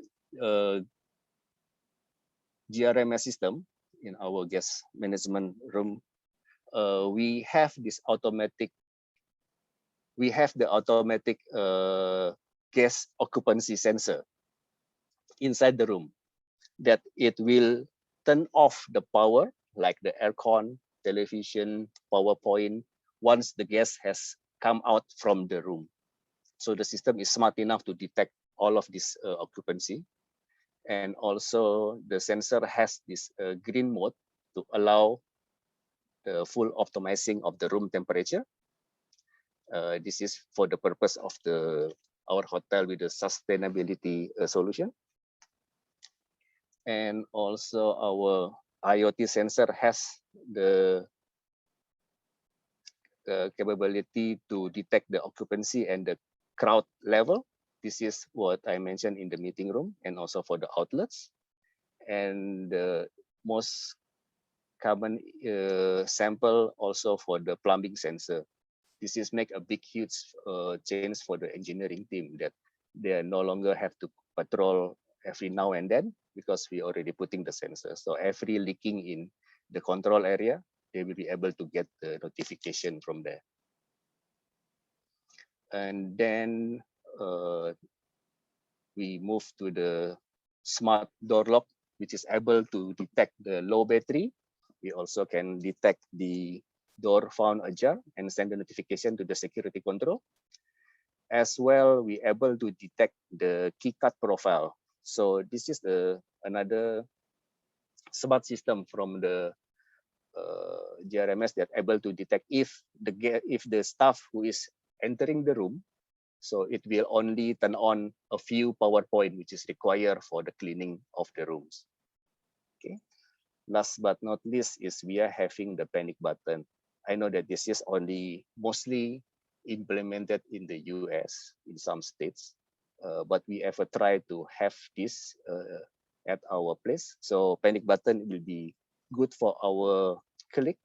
GRMS system, in our guest management room, we have this automatic, we have the automatic guest occupancy sensor inside the room that it will turn off the power like the aircon, television, PowerPoint once the guest has come out from the room. So the system is smart enough to detect all of this occupancy. And also the sensor has this green mode to allow the full optimizing of the room temperature. This is for the purpose of our hotel with the sustainability solution. And also our IoT sensor has the capability to detect the occupancy and the crowd level. This is what I mentioned in the meeting room and also for the outlets. And the most common sample also for the plumbing sensor. This is make a big, huge change for the engineering team that they no longer have to patrol every now and then because we already putting the sensor. So every leaking in the control area, they will be able to get the notification from there. And then we move to the smart door lock, which is able to detect the low battery. We also can detect the door found ajar and send the notification to the security control. As well, we able to detect the key card profile. So this is another smart system from the GRMS that able to detect if the staff who is entering the room, so it will only turn on a few PowerPoint which is required for the cleaning of the rooms. Okay, last but not least is we are having the panic button. I know that this is only mostly implemented in the US in some states, but we ever try to have this at our place. So panic button will be good for our colleague,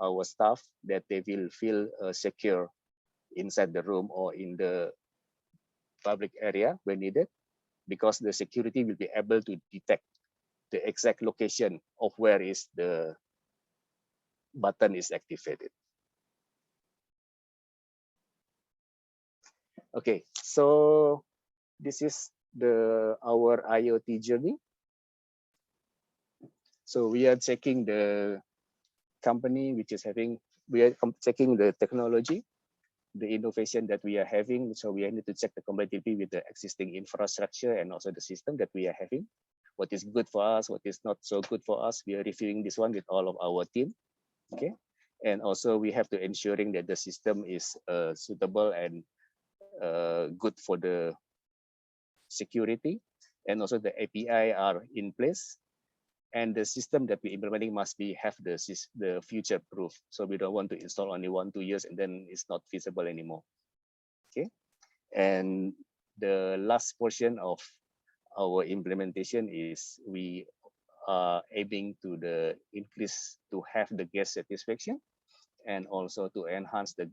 our staff, that they will feel secure inside the room or in the public area when needed, because the security will be able to detect the exact location of where is the button is activated. Okay, so this is our IoT journey. So we are checking the company which is having, we are checking the technology, the innovation that we are having. So we need to check the compatibility with the existing infrastructure and also the system that we are having. What is good for us, what is not so good for us. We are reviewing this one with all of our team. Okay, and also we have to ensuring that the system is suitable and good for the security, and also the API are in place, and the system that we're implementing must be have the future proof. So we don't want to install only 1-2 years and then it's not feasible anymore. Okay, and the last portion of our implementation is we are aiming to the increase to have the guest satisfaction and also to enhance the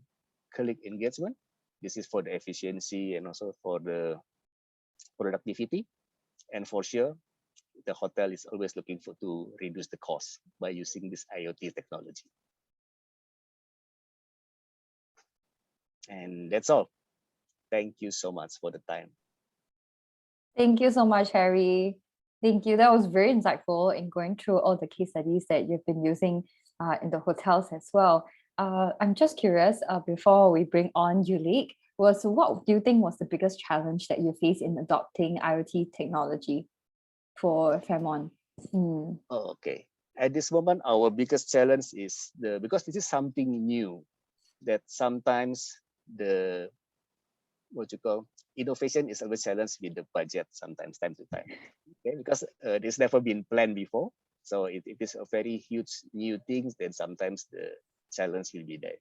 colleague engagement. This is for the efficiency and also for the productivity, and for sure the hotel is always looking for to reduce the cost by using this IoT technology. And that's all. Thank you so much for the time. Thank you so much, Hary. Thank you. That was very insightful in going through all the case studies that you've been using in the hotels as well. I'm just curious, before we bring on Yu Lik, what do you think was the biggest challenge that you faced in adopting IoT technology for Fairmont? Okay. At this moment, our biggest challenge is because this is something new, that sometimes the innovation is always challenged with the budget sometimes time to time. Okay, because this never been planned before. So it is a very huge new things, then sometimes the challenge will be there.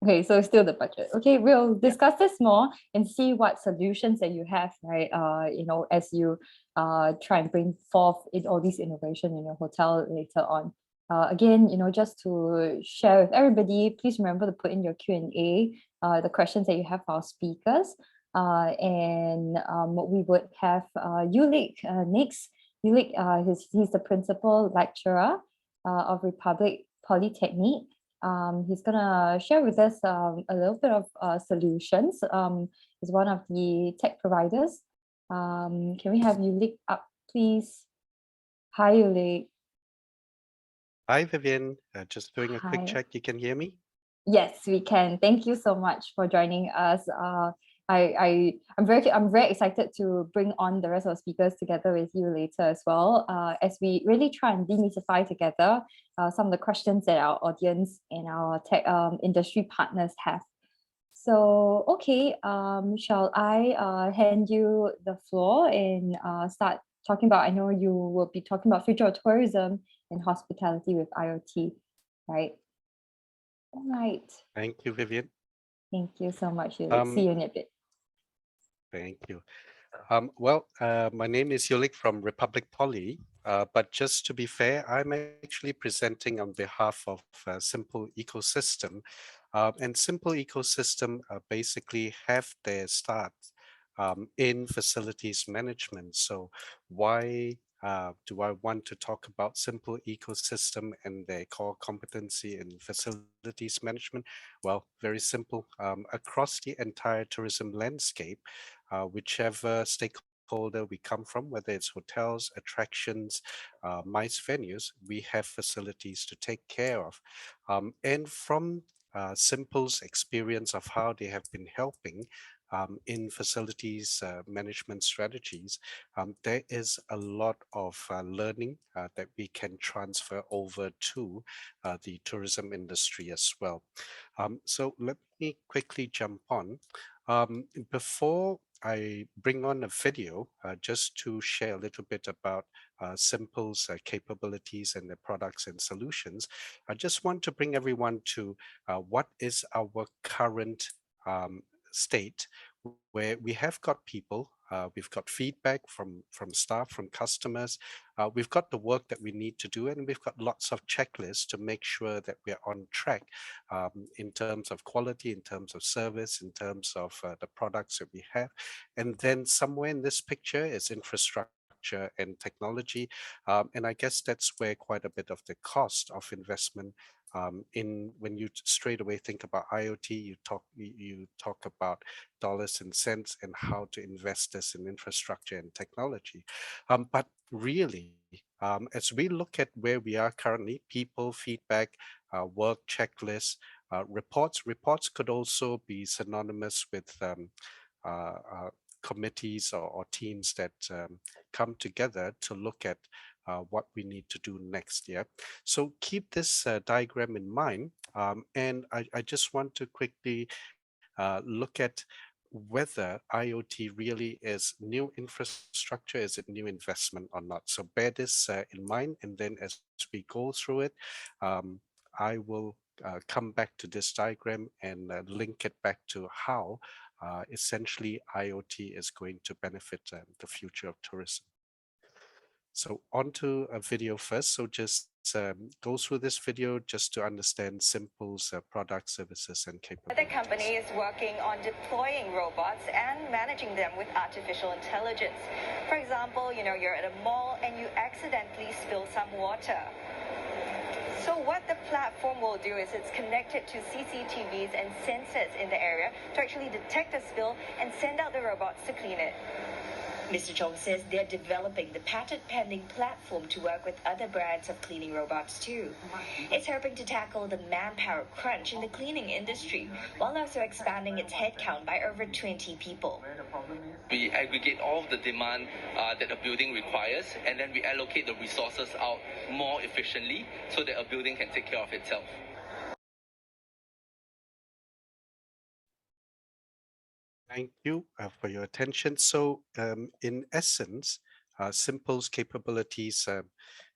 Okay, so still the budget. Okay, we'll discuss this more and see what solutions that you have, right? As you try and bring forth in all these innovation in your hotel later on. Again, just to share with everybody, please remember to put in your Q&A, the questions that you have for our speakers. And we would have Yu Lik next. Yu Lik, he's the principal lecturer of Republic Polytechnic. He's gonna share with us a little bit of solutions. He's one of the tech providers. Can we have Yu Lik up, please? Hi, Yu Lik. Hi, Vivian. Just doing a Hi. quick check. You can hear me? Yes, we can. Thank you so much for joining us. I'm very excited to bring on the rest of the speakers together with you later as well, as we really try and demystify together some of the questions that our audience and our tech industry partners have. So, okay, shall I hand you the floor and start talking about, I know you will be talking about future of tourism and hospitality with IoT, right? All right. Thank you, Vivian. Thank you so much, Yu Lik. See you in a bit. Thank you. My name is Yu Lik from Republic Poly, but just to be fair, I'm actually presenting on behalf of Simple Ecosystem. And Simple Ecosystem basically have their start in facilities management. So why do I want to talk about Simple Ecosystem and their core competency in facilities management? Well, very simple. Across the entire tourism landscape, whichever stakeholder we come from, whether it's hotels, attractions, MICE venues, we have facilities to take care of. And from Simple's experience of how they have been helping in facilities management strategies, there is a lot of learning that we can transfer over to the tourism industry as well. So let me quickly jump on. Before I bring on a video just to share a little bit about Simple's capabilities and the products and solutions. I just want to bring everyone to what is our current state, where we have got people, we've got feedback from staff, from customers, we've got the work that we need to do, and we've got lots of checklists to make sure that we're on track in terms of quality, in terms of service, in terms of the products that we have. And then somewhere in this picture is infrastructure and technology. And I guess that's where quite a bit of the cost of investment in when you straight away think about IoT, you talk about dollars and cents and how to invest this in infrastructure and technology. But really, as we look at where we are currently, people, feedback, work checklists, reports could also be synonymous with committees or teams that come together to look at what we need to do next year. So keep this diagram in mind. And I just want to quickly look at whether IoT really is new infrastructure, is it new investment or not. So bear this in mind, and then as we go through it, I will come back to this diagram and link it back to how essentially IoT is going to benefit the future of tourism. So onto a video first. So just go through this video just to understand Simple's products, services, and capabilities. The company is working on deploying robots and managing them with artificial intelligence. For example, you're at a mall and you accidentally spill some water. So what the platform will do is it's connected to CCTVs and sensors in the area to actually detect a spill and send out the robots to clean it. Mr. Chong says they're developing the patent-pending platform to work with other brands of cleaning robots too. It's hoping to tackle the manpower crunch in the cleaning industry, while also expanding its headcount by over 20 people. We aggregate all of the demand that a building requires, and then we allocate the resources out more efficiently so that a building can take care of itself. Thank you for your attention. So in essence, Simple's capabilities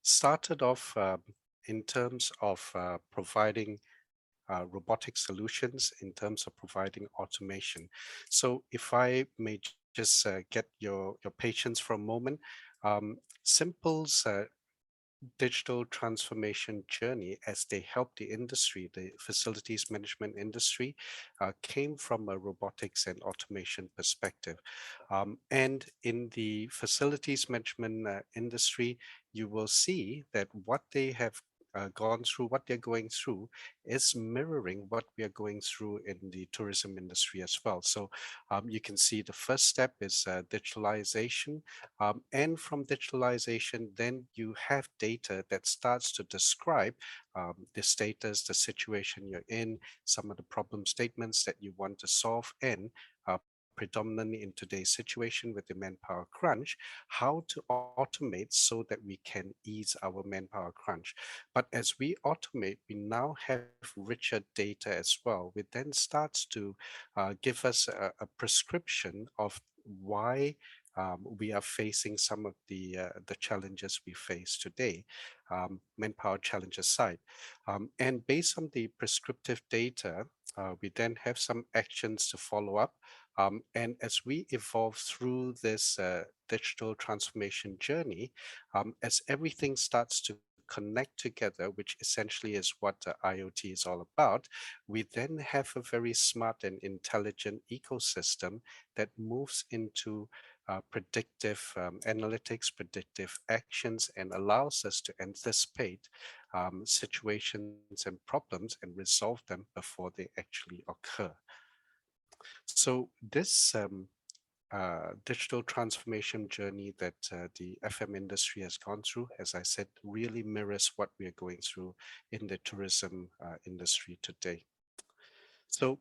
started off in terms of providing robotic solutions, in terms of providing automation. So if I may just get your patience for a moment, Simple's digital transformation journey as they help the industry, the facilities management industry, came from a robotics and automation perspective. And in the facilities management industry, you will see that what they have gone through, what they're going through is mirroring what we are going through in the tourism industry as well. So you can see the first step is digitalization. And from digitalization, then you have data that starts to describe the status, the situation you're in, some of the problem statements that you want to solve, and predominantly in today's situation with the manpower crunch, how to automate so that we can ease our manpower crunch. But as we automate, we now have richer data as well, which then starts to give us a prescription of why we are facing some of the challenges we face today, manpower challenge aside. And based on the prescriptive data, we then have some actions to follow up. And as we evolve through this digital transformation journey, as everything starts to connect together, which essentially is what IoT is all about, we then have a very smart and intelligent ecosystem that moves into predictive analytics, predictive actions, and allows us to anticipate situations and problems and resolve them before they actually occur. So this digital transformation journey that the FM industry has gone through, as I said, really mirrors what we are going through in the tourism industry today. So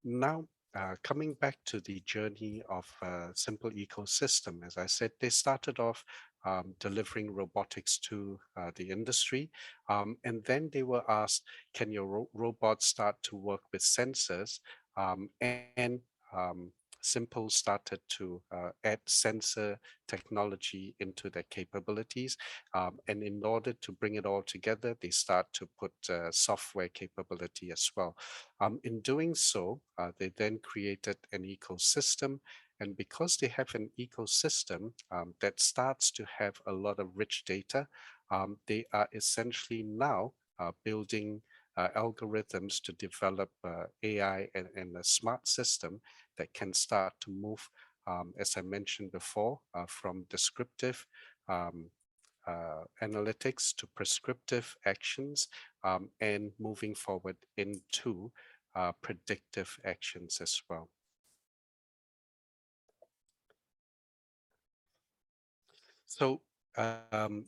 now coming back to the journey of Simple Ecosystem, as I said, they started off delivering robotics to the industry. And then they were asked, can your robots start to work with sensors and Simple started to add sensor technology into their capabilities. And in order to bring it all together, they start to put software capability as well. In doing so, they then created an ecosystem. And because they have an ecosystem that starts to have a lot of rich data, they are essentially now building algorithms to develop AI and a smart system that can start to move, as I mentioned before, from descriptive analytics to prescriptive actions, and moving forward into predictive actions as well. So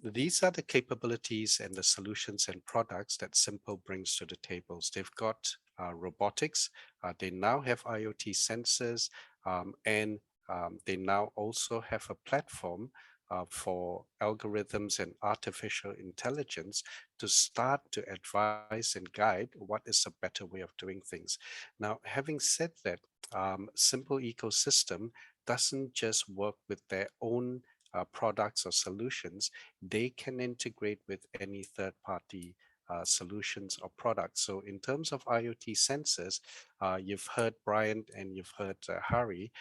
these are the capabilities and the solutions and products that Simple brings to the tables. They've got robotics. They now have IoT sensors, and they now also have a platform for algorithms and artificial intelligence to start to advise and guide what is a better way of doing things. Now, having said that, Simple Ecosystem doesn't just work with their own products or solutions. They can integrate with any third-party solutions or products. So in terms of IoT sensors, you've heard Bryant and you've heard Hary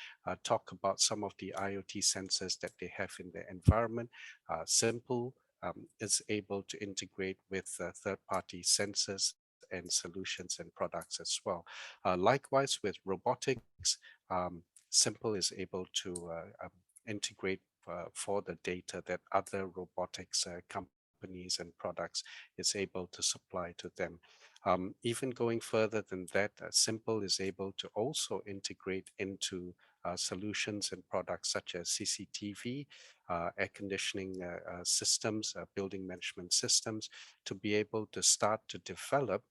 talk about some of the IoT sensors that they have in their environment. Simple is able to integrate with third-party sensors and solutions and products as well. Likewise with robotics, Simple is able to integrate for the data that other robotics companies and products is able to supply to them. Even going further than that, Simple is able to also integrate into solutions and products such as CCTV, air conditioning systems, building management systems, to be able to start to develop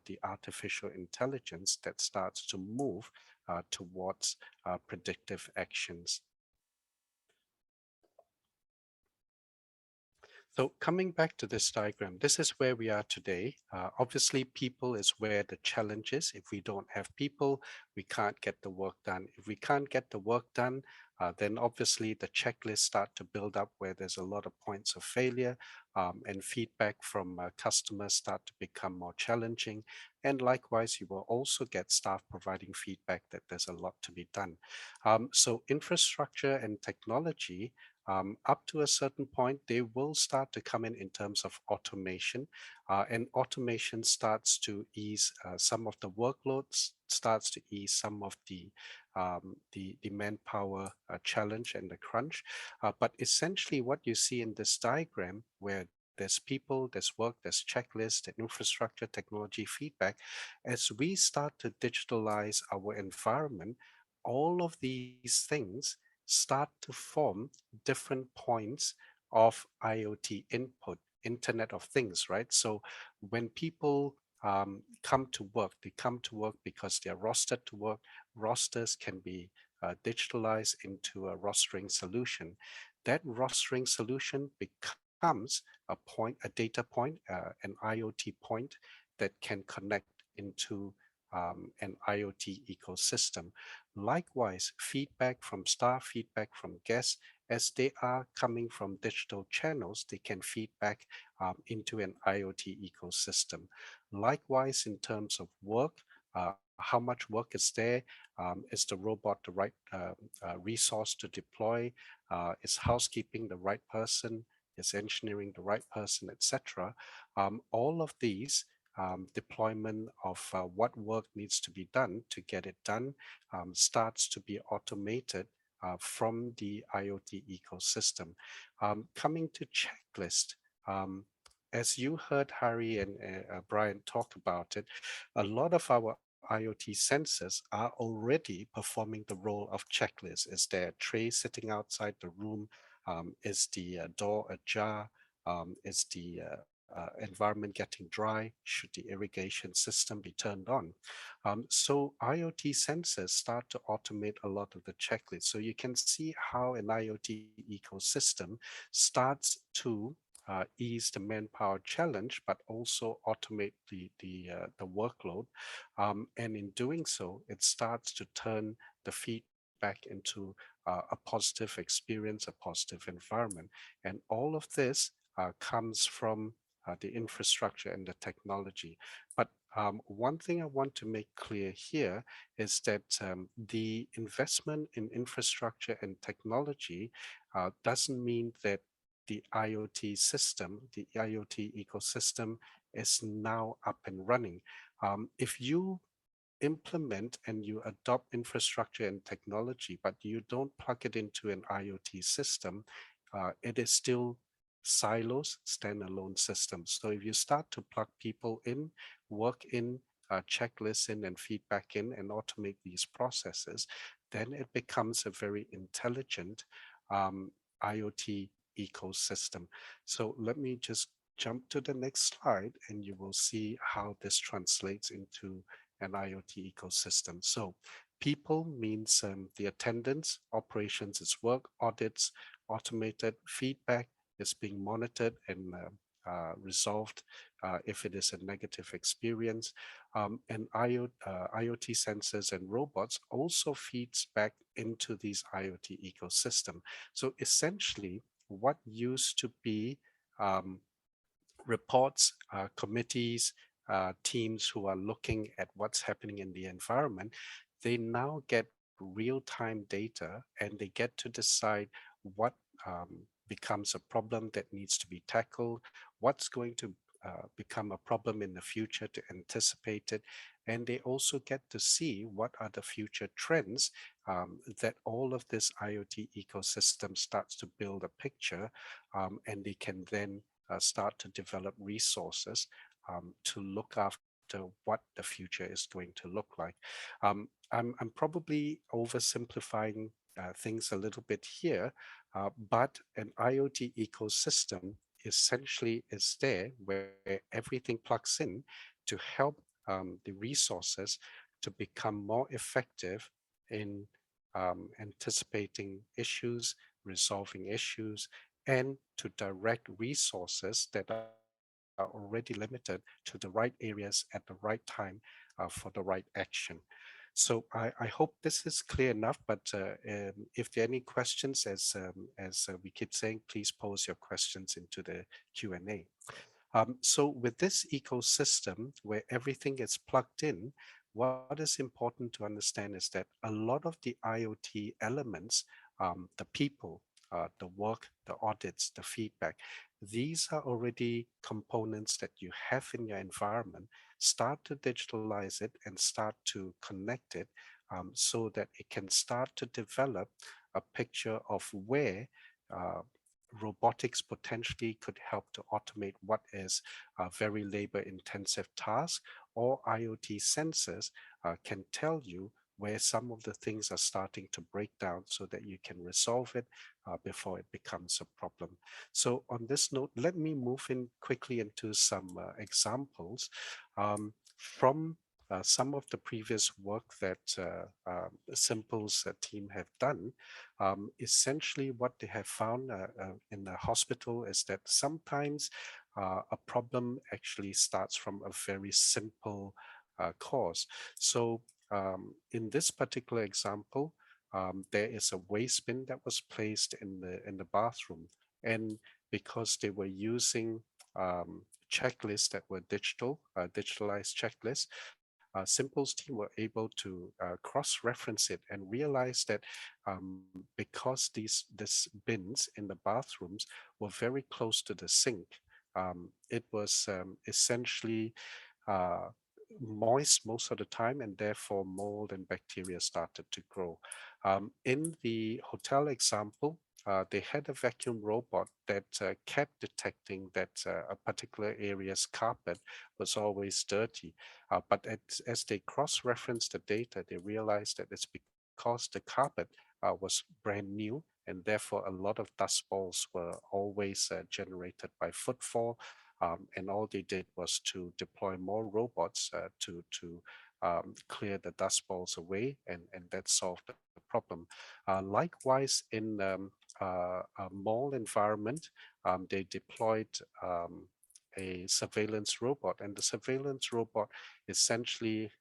the artificial intelligence that starts to move towards predictive actions. So coming back to this diagram, this is where we are today. Obviously, people is where the challenge is. If we don't have people, we can't get the work done. If we can't get the work done, then obviously the checklists start to build up where there's a lot of points of failure, and feedback from customers start to become more challenging. And likewise, you will also get staff providing feedback that there's a lot to be done. So infrastructure and technology, up to a certain point, they will start to come in terms of automation, and automation starts to ease some of the workloads, starts to ease some of the manpower challenge and the crunch. But essentially what you see in this diagram, where there's people, there's work, there's checklist, and infrastructure, technology, feedback, as we start to digitalize our environment, all of these things start to form different points of IoT input, Internet of Things, right? So when people come to work, they come to work because they're rostered to work. Rosters can be digitalized into a rostering solution. That rostering solution becomes a point, a data point, an IoT point that can connect into an IoT ecosystem. Likewise, feedback from staff, feedback from guests, as they are coming from digital channels, they can feedback into an IoT ecosystem. Likewise, in terms of work, how much work is there? Is the robot the right resource to deploy? Is housekeeping the right person? Is engineering the right person, etc.? All of these deployment of what work needs to be done to get it done starts to be automated from the IoT ecosystem. Coming to checklist, as you heard Hary and Brian talk about it, a lot of our IoT sensors are already performing the role of checklist. Is there a tray sitting outside the room? Is the door ajar? Is the environment getting dry? Should the irrigation system be turned on? So IoT sensors start to automate a lot of the checklists. So you can see how an IoT ecosystem starts to ease the manpower challenge, but also automate the workload. And in doing so, it starts to turn the feedback back into a positive experience, a positive environment. And all of this comes from the infrastructure and the technology. But one thing I want to make clear here is that the investment in infrastructure and technology doesn't mean that the IoT system, the IoT ecosystem is now up and running. If you implement and you adopt infrastructure and technology, but you don't plug it into an IoT system, it is still silos, standalone systems. So if you start to plug people in, work in, checklists in and feedback in and automate these processes, then it becomes a very intelligent IoT ecosystem. So let me just jump to the next slide and you will see how this translates into an IoT ecosystem. So people means the attendance, operations is work, audits, automated feedback is being monitored and resolved if it is a negative experience. And IoT sensors and robots also feeds back into these IoT ecosystem. So essentially what used to be reports, committees, teams who are looking at what's happening in the environment, they now get real-time data and they get to decide what becomes a problem that needs to be tackled, what's going to become a problem in the future to anticipate it. And they also get to see what are the future trends that all of this IoT ecosystem starts to build a picture, and they can then start to develop resources to look after what the future is going to look like. I'm probably oversimplifying things a little bit here, but an IoT ecosystem essentially is there where everything plugs in to help the resources to become more effective in anticipating issues, resolving issues, and to direct resources that are already limited to the right areas at the right time for the right action. So I hope this is clear enough, but if there are any questions, as we keep saying, please pose your questions into the Q&A. So with this ecosystem where everything is plugged in, what is important to understand is that a lot of the IoT elements, the people, the work, the audits, the feedback, these are already components that you have in your environment. Start to digitalize it and start to connect it so that it can start to develop a picture of where robotics potentially could help to automate what is a very labor intensive task, or IoT sensors can tell you where some of the things are starting to break down so that you can resolve it before it becomes a problem. So on this note, let me move in quickly into some examples from some of the previous work that Simple's team have done. Essentially what they have found in the hospital is that sometimes a problem actually starts from a very simple cause. So in this particular example, there is a waste bin that was placed in the bathroom, and because they were using checklists that were digitalized checklists, Simple's team were able to cross-reference it and realize that because these bins in the bathrooms were very close to the sink, it was essentially moist most of the time, and therefore mold and bacteria started to grow. In the hotel example, they had a vacuum robot that kept detecting that a particular area's carpet was always dirty. But as they cross-referenced the data, they realized that it's because the carpet was brand new, and therefore a lot of dust balls were always generated by footfall. And all they did was to deploy more robots to clear the dust balls away, and that solved the problem. Likewise, in a mall environment, they deployed a surveillance robot, and the surveillance robot essentially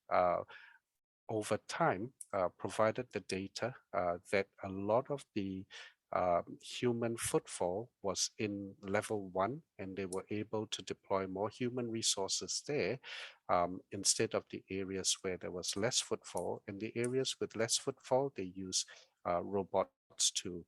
over time, provided the data that a lot of the human footfall was in level 1, and they were able to deploy more human resources there instead of the areas where there was less footfall. In the areas with less footfall, they use robots to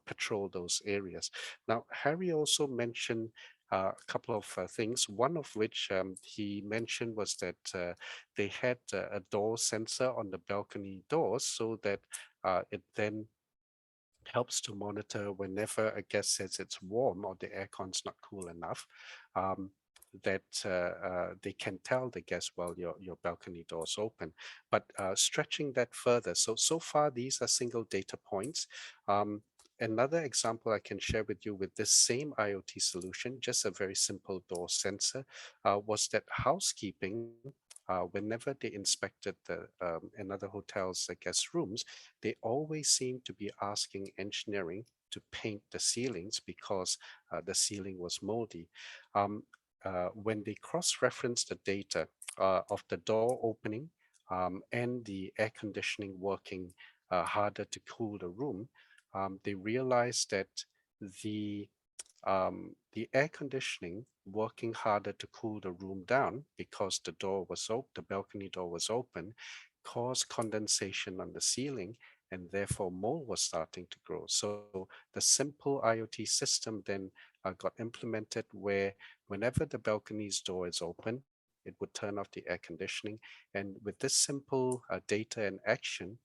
patrol those areas. Now, Hary also mentioned a couple of things, one of which he mentioned was that they had a door sensor on the balcony doors, so that it then helps to monitor whenever a guest says it's warm or the aircon's not cool enough, that they can tell the guest, well, your balcony door's open. But stretching that further, so far these are single data points. Another example I can share with you with this same IoT solution, just a very simple door sensor, was that housekeeping, whenever they inspected the another hotel's guest rooms, they always seem to be asking engineering to paint the ceilings because the ceiling was moldy. When they cross-reference the data of the door opening and the air conditioning working harder to cool the room, they realized that the air conditioning working harder to cool the room down because the door was open, the balcony door was open, caused condensation on the ceiling, and therefore mold was starting to grow. So the simple IoT system then got implemented where whenever the balcony's door is open, it would turn off the air conditioning. And with this simple data and action,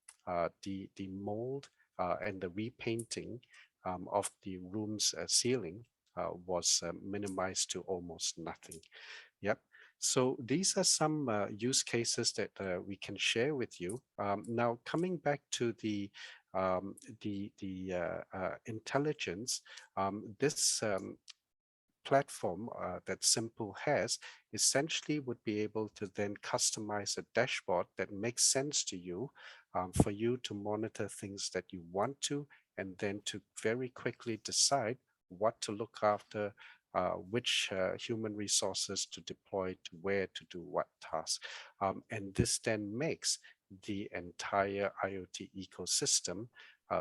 the mold and the repainting of the room's ceiling was minimized to almost nothing. Yep. So these are some use cases that we can share with you. Now, coming back to the intelligence, this platform that Simpl has essentially would be able to then customize a dashboard that makes sense to you for you to monitor things that you want to, and then to very quickly decide what to look after, which human resources to deploy to where to do what task. And this then makes the entire IoT ecosystem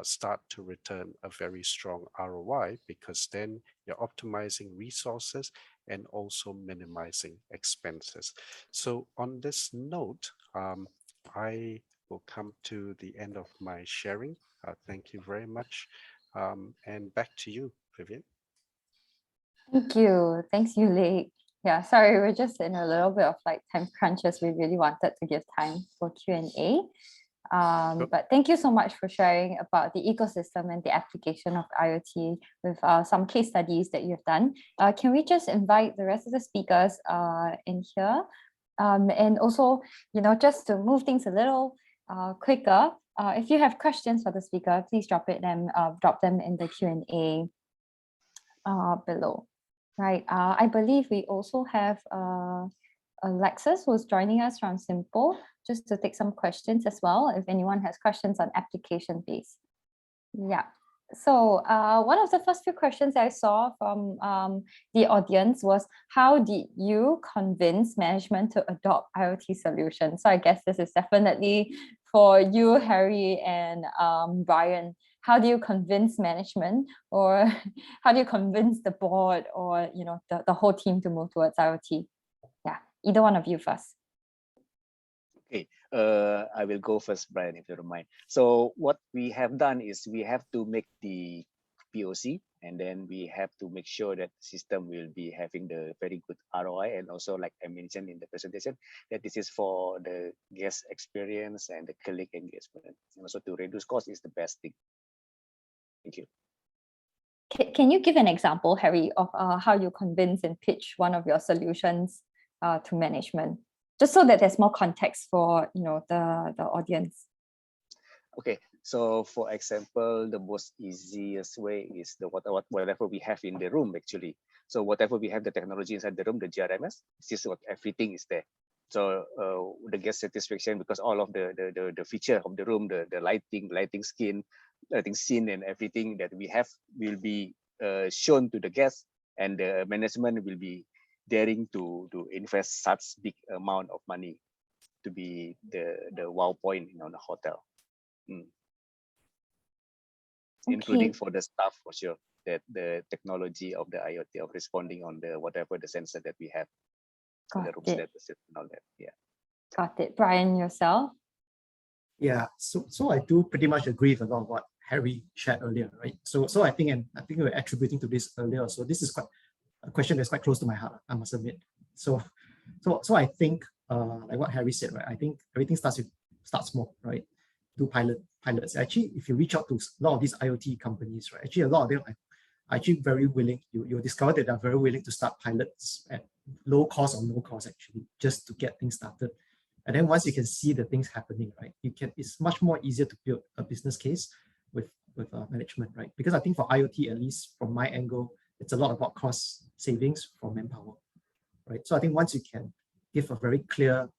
start to return a very strong ROI, because then you're optimizing resources and also minimizing expenses. So on this note, I will come to the end of my sharing. Thank you very much. And back to you, Vivian. Thank you. Thanks, Yu Lik. Yeah, sorry, we're just in a little bit of like time crunches. We really wanted to give time for Q&A. But thank you so much for sharing about the ecosystem and the application of IoT with some case studies that you've done. Can we just invite the rest of the speakers in here? And also, just to move things a little quicker, if you have questions for the speaker, please drop them in the Q&A below. Right. I believe we also have Alexus, who's joining us from Simpl, just to take some questions as well, if anyone has questions on application base. Yeah. So one of the first few questions I saw from the audience was, how did you convince management to adopt IoT solutions? So I guess this is definitely for you, Hary, and Brian. How do you convince management, or how do you convince the board, or the whole team to move towards IoT? Yeah, either one of you first. Okay, I will go first, Brian, if you don't mind. So what we have done is we have to make the POC, and then we have to make sure that the system will be having the very good ROI, and also, like I mentioned in the presentation, that this is for the guest experience and the colleague engagement, and also to reduce cost is the best thing. Thank you. Can you give an example, Hary, of how you convince and pitch one of your solutions to management, just so that there's more context for the audience? Okay, so for example, the most easiest way is the whatever we have in the room actually. So whatever we have the technology inside the room, the GRMS, this is what everything is there. So the guest satisfaction, because all of the feature of the room, the lighting scene, and everything that we have will be shown to the guests, and the management will be daring to invest such big amount of money to be the wow point in the hotel. Including for the staff for sure, that the technology of the IoT of responding on the whatever the sensor that we have, so the room status and all that. Yeah. Got it. Brian, yourself? Yeah, so I do pretty much agree with a lot of what Hary shared earlier, right? So I think we were attributing to this earlier. So this is quite a question that's quite close to my heart, I must admit. So I think like what Hary said, right? I think everything starts small, right? Do pilots. Actually, if you reach out to a lot of these IoT companies, right? Actually, a lot of them are actually very willing. You'll discover that they're very willing to start pilots at low cost or no cost, actually, just to get things started. And then once you can see the things happening, right, it's much more easier to build a business case with management, right? Because I think for IoT, at least from my angle, it's a lot about cost savings for manpower, right? So I think once you can give a very clear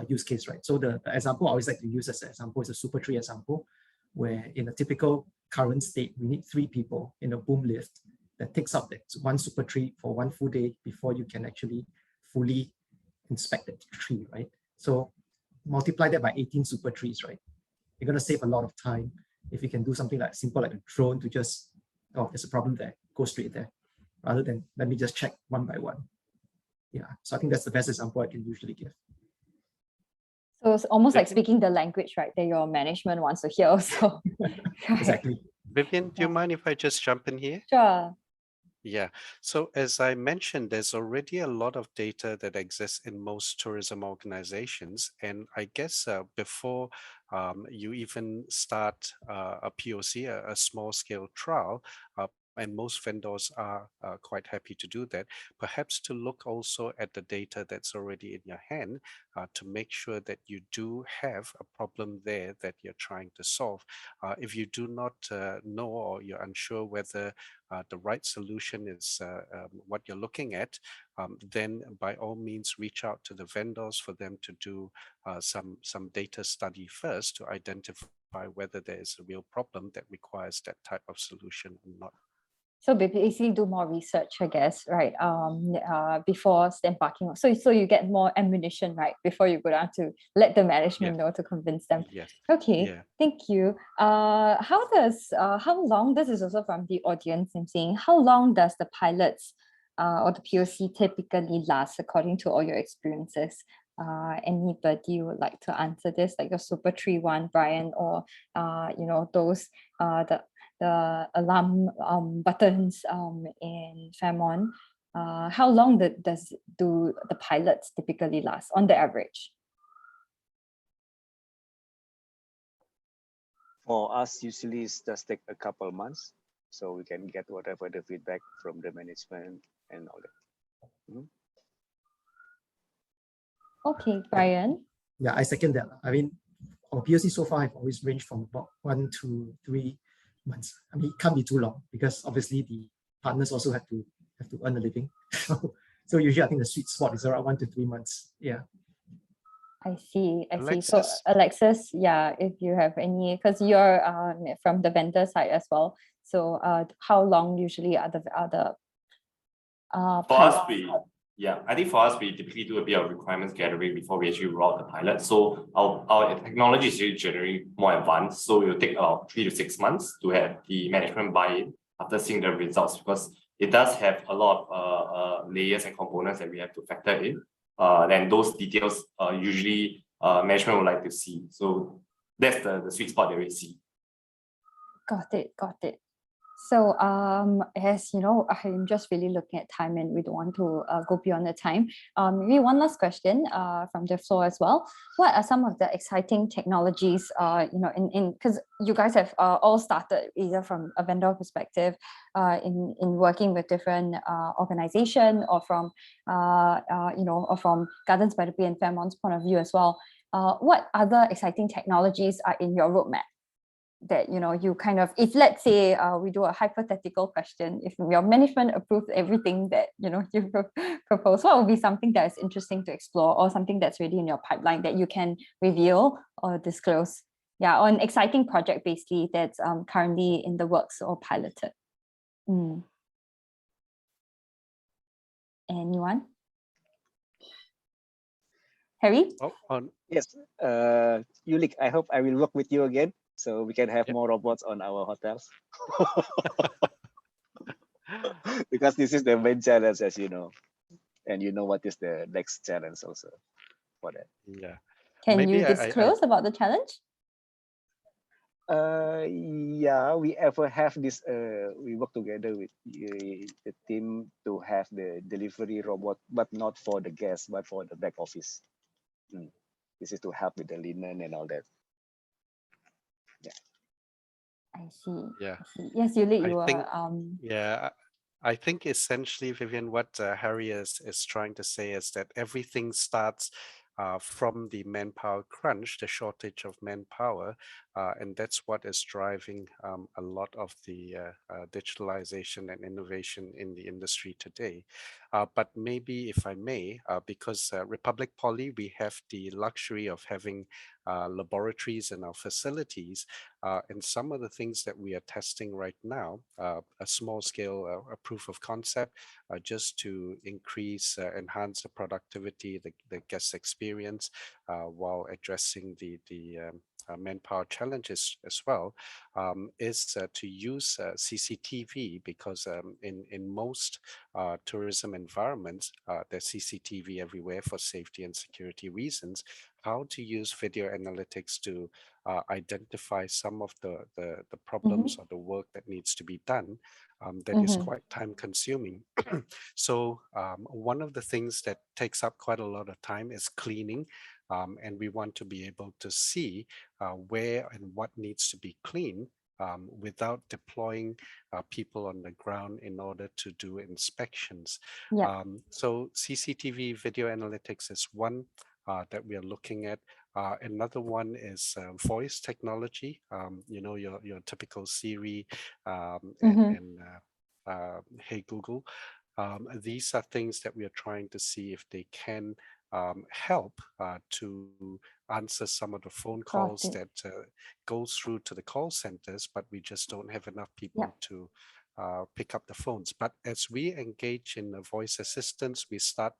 use case, right? So the example I always like to use as an example is a super tree example, where in a typical current state, we need 3 people in a boom lift that takes up that one super tree for one full day before you can actually fully inspect that tree, right? So multiply that by 18 super trees, right? You're going to save a lot of time if you can do something like simple like a drone to just, oh, there's a problem there, go straight there, rather than let me just check one by one. Yeah, so I think that's the best example I can usually give. So it's almost like speaking the language, right, that your management wants to hear also. Exactly. Vivian, do you mind if I just jump in here? Sure. Yeah, so as I mentioned, there's already a lot of data that exists in most tourism organizations. And I guess before you even start a POC, a small scale trial, and most vendors are quite happy to do that, perhaps to look also at the data that's already in your hand to make sure that you do have a problem there that you're trying to solve. If you do not know or you're unsure whether the right solution is what you're looking at, then by all means reach out to the vendors for them to do some data study first to identify whether there is a real problem that requires that type of solution or not. So basically do more research, I guess, right? Before embarking. So you get more ammunition, right? Before you go down to let the management know to convince them. Yes. Okay, Yeah. thank you. How long, this is also from the audience, I'm saying, how long does the pilots or the POC typically last according to all your experiences? Anybody would like to answer this, like your super tree one, Brian, or those the alarm buttons in Fairmont? How long do the pilots typically last on the average? For us, usually it does take a couple of months, so we can get whatever the feedback from the management and all that. Okay, Brian. Yeah, I second that. I mean, our POC so far have always ranged from about 1 to 3 months. I mean, it can't be too long because obviously the partners also have to earn a living. So usually I think the sweet spot is around 1 to 3 months. Yeah. I see. Alexus? So Alexus, yeah, if you have any, because you're from the vendor side as well. So how long usually are the for us, I think for us, we typically do a bit of requirements gathering before we actually roll out the pilot. So our technology is generally more advanced. So it will take about 3 to 6 months to have the management buy-in after seeing the results, because it does have a lot of layers and components that we have to factor in. Then those details usually management would like to see. So that's the sweet spot that we see. Got it. So as you know, I'm just really looking at time and we don't want to go beyond the time. Maybe one last question from the floor as well. What are some of the exciting technologies, because you guys have all started either from a vendor perspective in working with different organization or from, or from Gardens by the Bay and Fairmont's point of view as well. What other exciting technologies are in your roadmap that you kind of, if let's say we do a hypothetical question, if your management approves everything that you propose, what would be something that is interesting to explore or something that's really in your pipeline that you can reveal or disclose? Yeah, or an exciting project basically that's currently in the works or piloted. Anyone? Hary? Yes, Yu Lik, I hope I will work with you again so we can have Yep. more robots on our hotels. Because this is the main challenge, as you know, and you know what is the next challenge also for that. Yeah. Can Maybe you disclose about the challenge? Yeah, we ever have this. We work together with the team to have the delivery robot, but not for the guests, but for the back office. This is to help with the linen and all that. I see. Yeah. I see. Yes, Yu Lik, I you were think Yeah, I think essentially, Vivian, what Hary is trying to say is that everything starts from the manpower crunch, the shortage of manpower, and that's what is driving a lot of the digitalization and innovation in the industry today. But maybe, if I may, because Republic Poly, we have the luxury of having laboratories in our facilities, and some of the things that we are testing right now, a small scale a proof of concept, just to enhance the productivity, the guest experience, while addressing the manpower challenges as well, is to use CCTV, because in most tourism environments, there's CCTV everywhere for safety and security reasons. How to use video analytics to identify some of the problems or the work that needs to be done, that is quite time consuming. So one of the things that takes up quite a lot of time is cleaning, and we want to be able to see where and what needs to be cleaned, without deploying people on the ground in order to do inspections. Yeah. So CCTV video analytics is one that we are looking at. Another one is voice technology. You know, your typical Siri and Hey Google. These are things that we are trying to see if they can help to answer some of the phone calls Got it. that goes through to the call centers, but we just don't have enough people to pick up the phones. But as we engage in the voice assistance, we start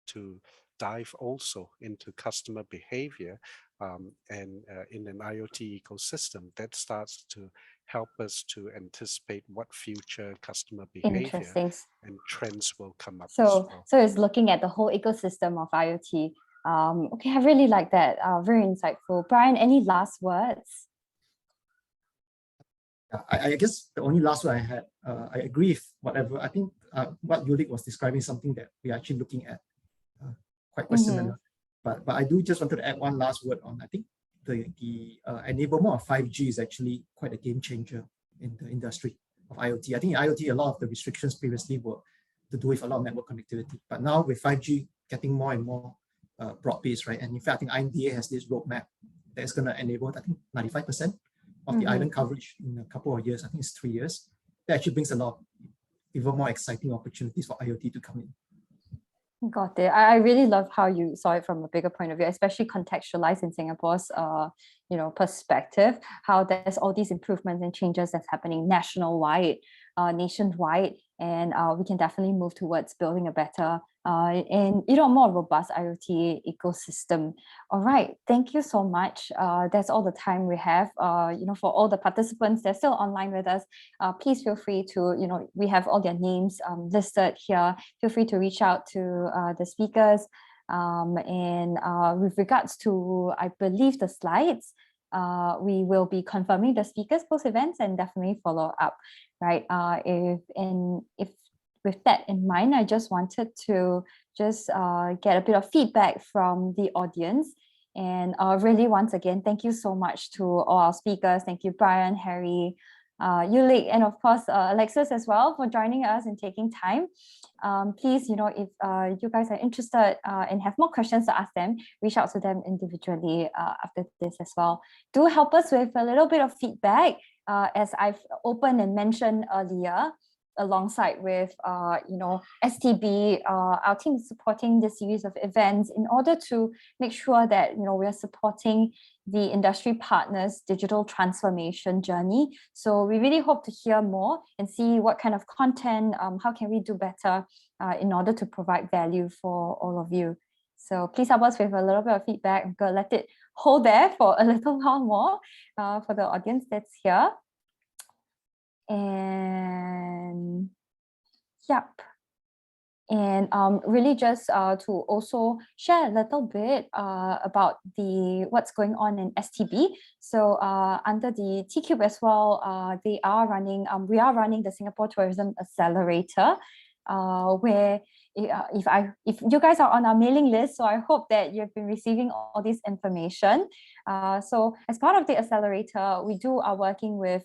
to dive also into customer behavior, and in an IoT ecosystem that starts to help us to anticipate what future customer behavior Interesting. and trends will come up as So, well. so it's looking at the whole ecosystem of IoT. Okay, I really like that. Very insightful. Brian, any last words? I guess the only last word I had, I agree with whatever. I think what Yu Lik was describing is something that we're actually looking at quite similar. But I do just wanted to add one last word on. I think the enablement of 5G is actually quite a game changer in the industry of IoT. I think in IoT, a lot of the restrictions previously were to do with a lot of network connectivity. But now with 5G getting more and more broad-based, right? And in fact, I think IMDA has this roadmap that's going to enable, I think, 95% of the island coverage in a couple of years. I think it's 3 years. That actually brings a lot of even more exciting opportunities for IoT to come in. Got it. I really love how you saw it from a bigger point of view, especially contextualized in Singapore's perspective, how there's all these improvements and changes that's happening nationwide, nationwide, and we can definitely move towards building a better and more robust IoT ecosystem. All right, thank you so much. That's all the time we have. For all the participants that's still online with us, please feel free to, we have all their names listed here. Feel free to reach out to the speakers. And with regards to, I believe, the slides, we will be confirming the speakers post events and definitely follow up, right? If with that in mind, I just wanted to get a bit of feedback from the audience. And really, once again, thank you so much to all our speakers. Thank you, Brian, Hary, Yu Lik, and of course, Alexus as well for joining us and taking time. Please, if you guys are interested and have more questions to ask them, reach out to them individually after this as well. Do help us with a little bit of feedback, as I've opened and mentioned earlier, alongside with STB, our team is supporting this series of events in order to make sure that we are supporting the industry partners' digital transformation journey. So we really hope to hear more and see what kind of content, how can we do better in order to provide value for all of you. So please help us with a little bit of feedback. I'm going to let it hold there for a little while more for the audience that's here. And yep. And really just to also share a little bit about what's going on in STB. So under the Tcube as well, we are running the Singapore Tourism Accelerator, where if you guys are on our mailing list, so I hope that you've been receiving all this information. So as part of the accelerator, we are working with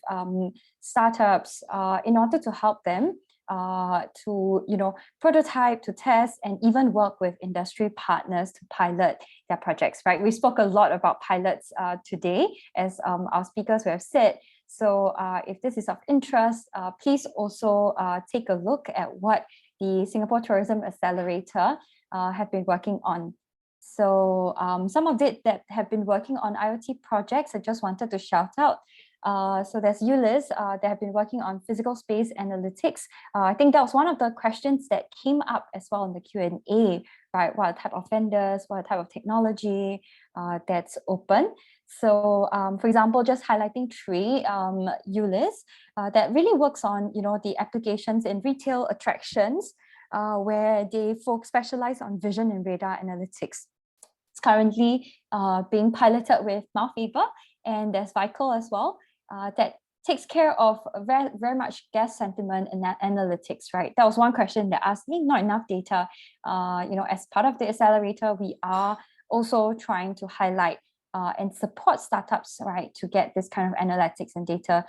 startups in order to help them to prototype, to test, and even work with industry partners to pilot their projects, right? We spoke a lot about pilots today, as our speakers have said. So if this is of interest, please also take a look at what the Singapore Tourism Accelerator have been working on. So some of it that have been working on IoT projects, I just wanted to shout out. So there's Ulyss that have been working on physical space analytics. I think that was one of the questions that came up as well in the Q&A, right? What type of vendors, what type of technology that's open. So for example, just highlighting three, Ulyss, that really works on, the applications in retail attractions, where they specialize on vision and radar analytics. It's currently being piloted with Mount Faber, and there's Vical as well, that takes care of very, very much guest sentiment and analytics, right? That was one question that asked me, not enough data. As part of the accelerator, we are also trying to highlight and support startups, right, to get this kind of analytics and data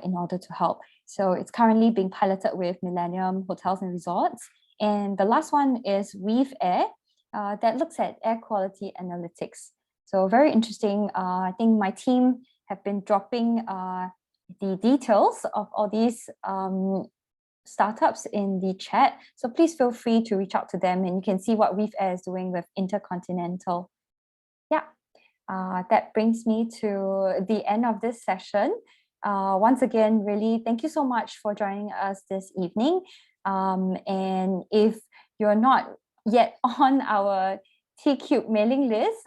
in order to help. So it's currently being piloted with Millennium Hotels and Resorts. And the last one is Weave Air, that looks at air quality analytics. So very interesting. I think my team have been dropping the details of all these startups in the chat. So please feel free to reach out to them, and you can see what Weave Air is doing with Intercontinental. Yeah, that brings me to the end of this session. Once again, really, thank you so much for joining us this evening. And if you're not yet on our Tcube mailing list,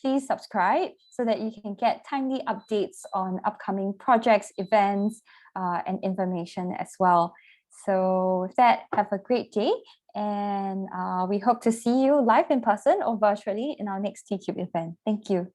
please subscribe so that you can get timely updates on upcoming projects, events, and information as well. So with that, have a great day, and we hope to see you live in person or virtually in our next Tcube event. Thank you.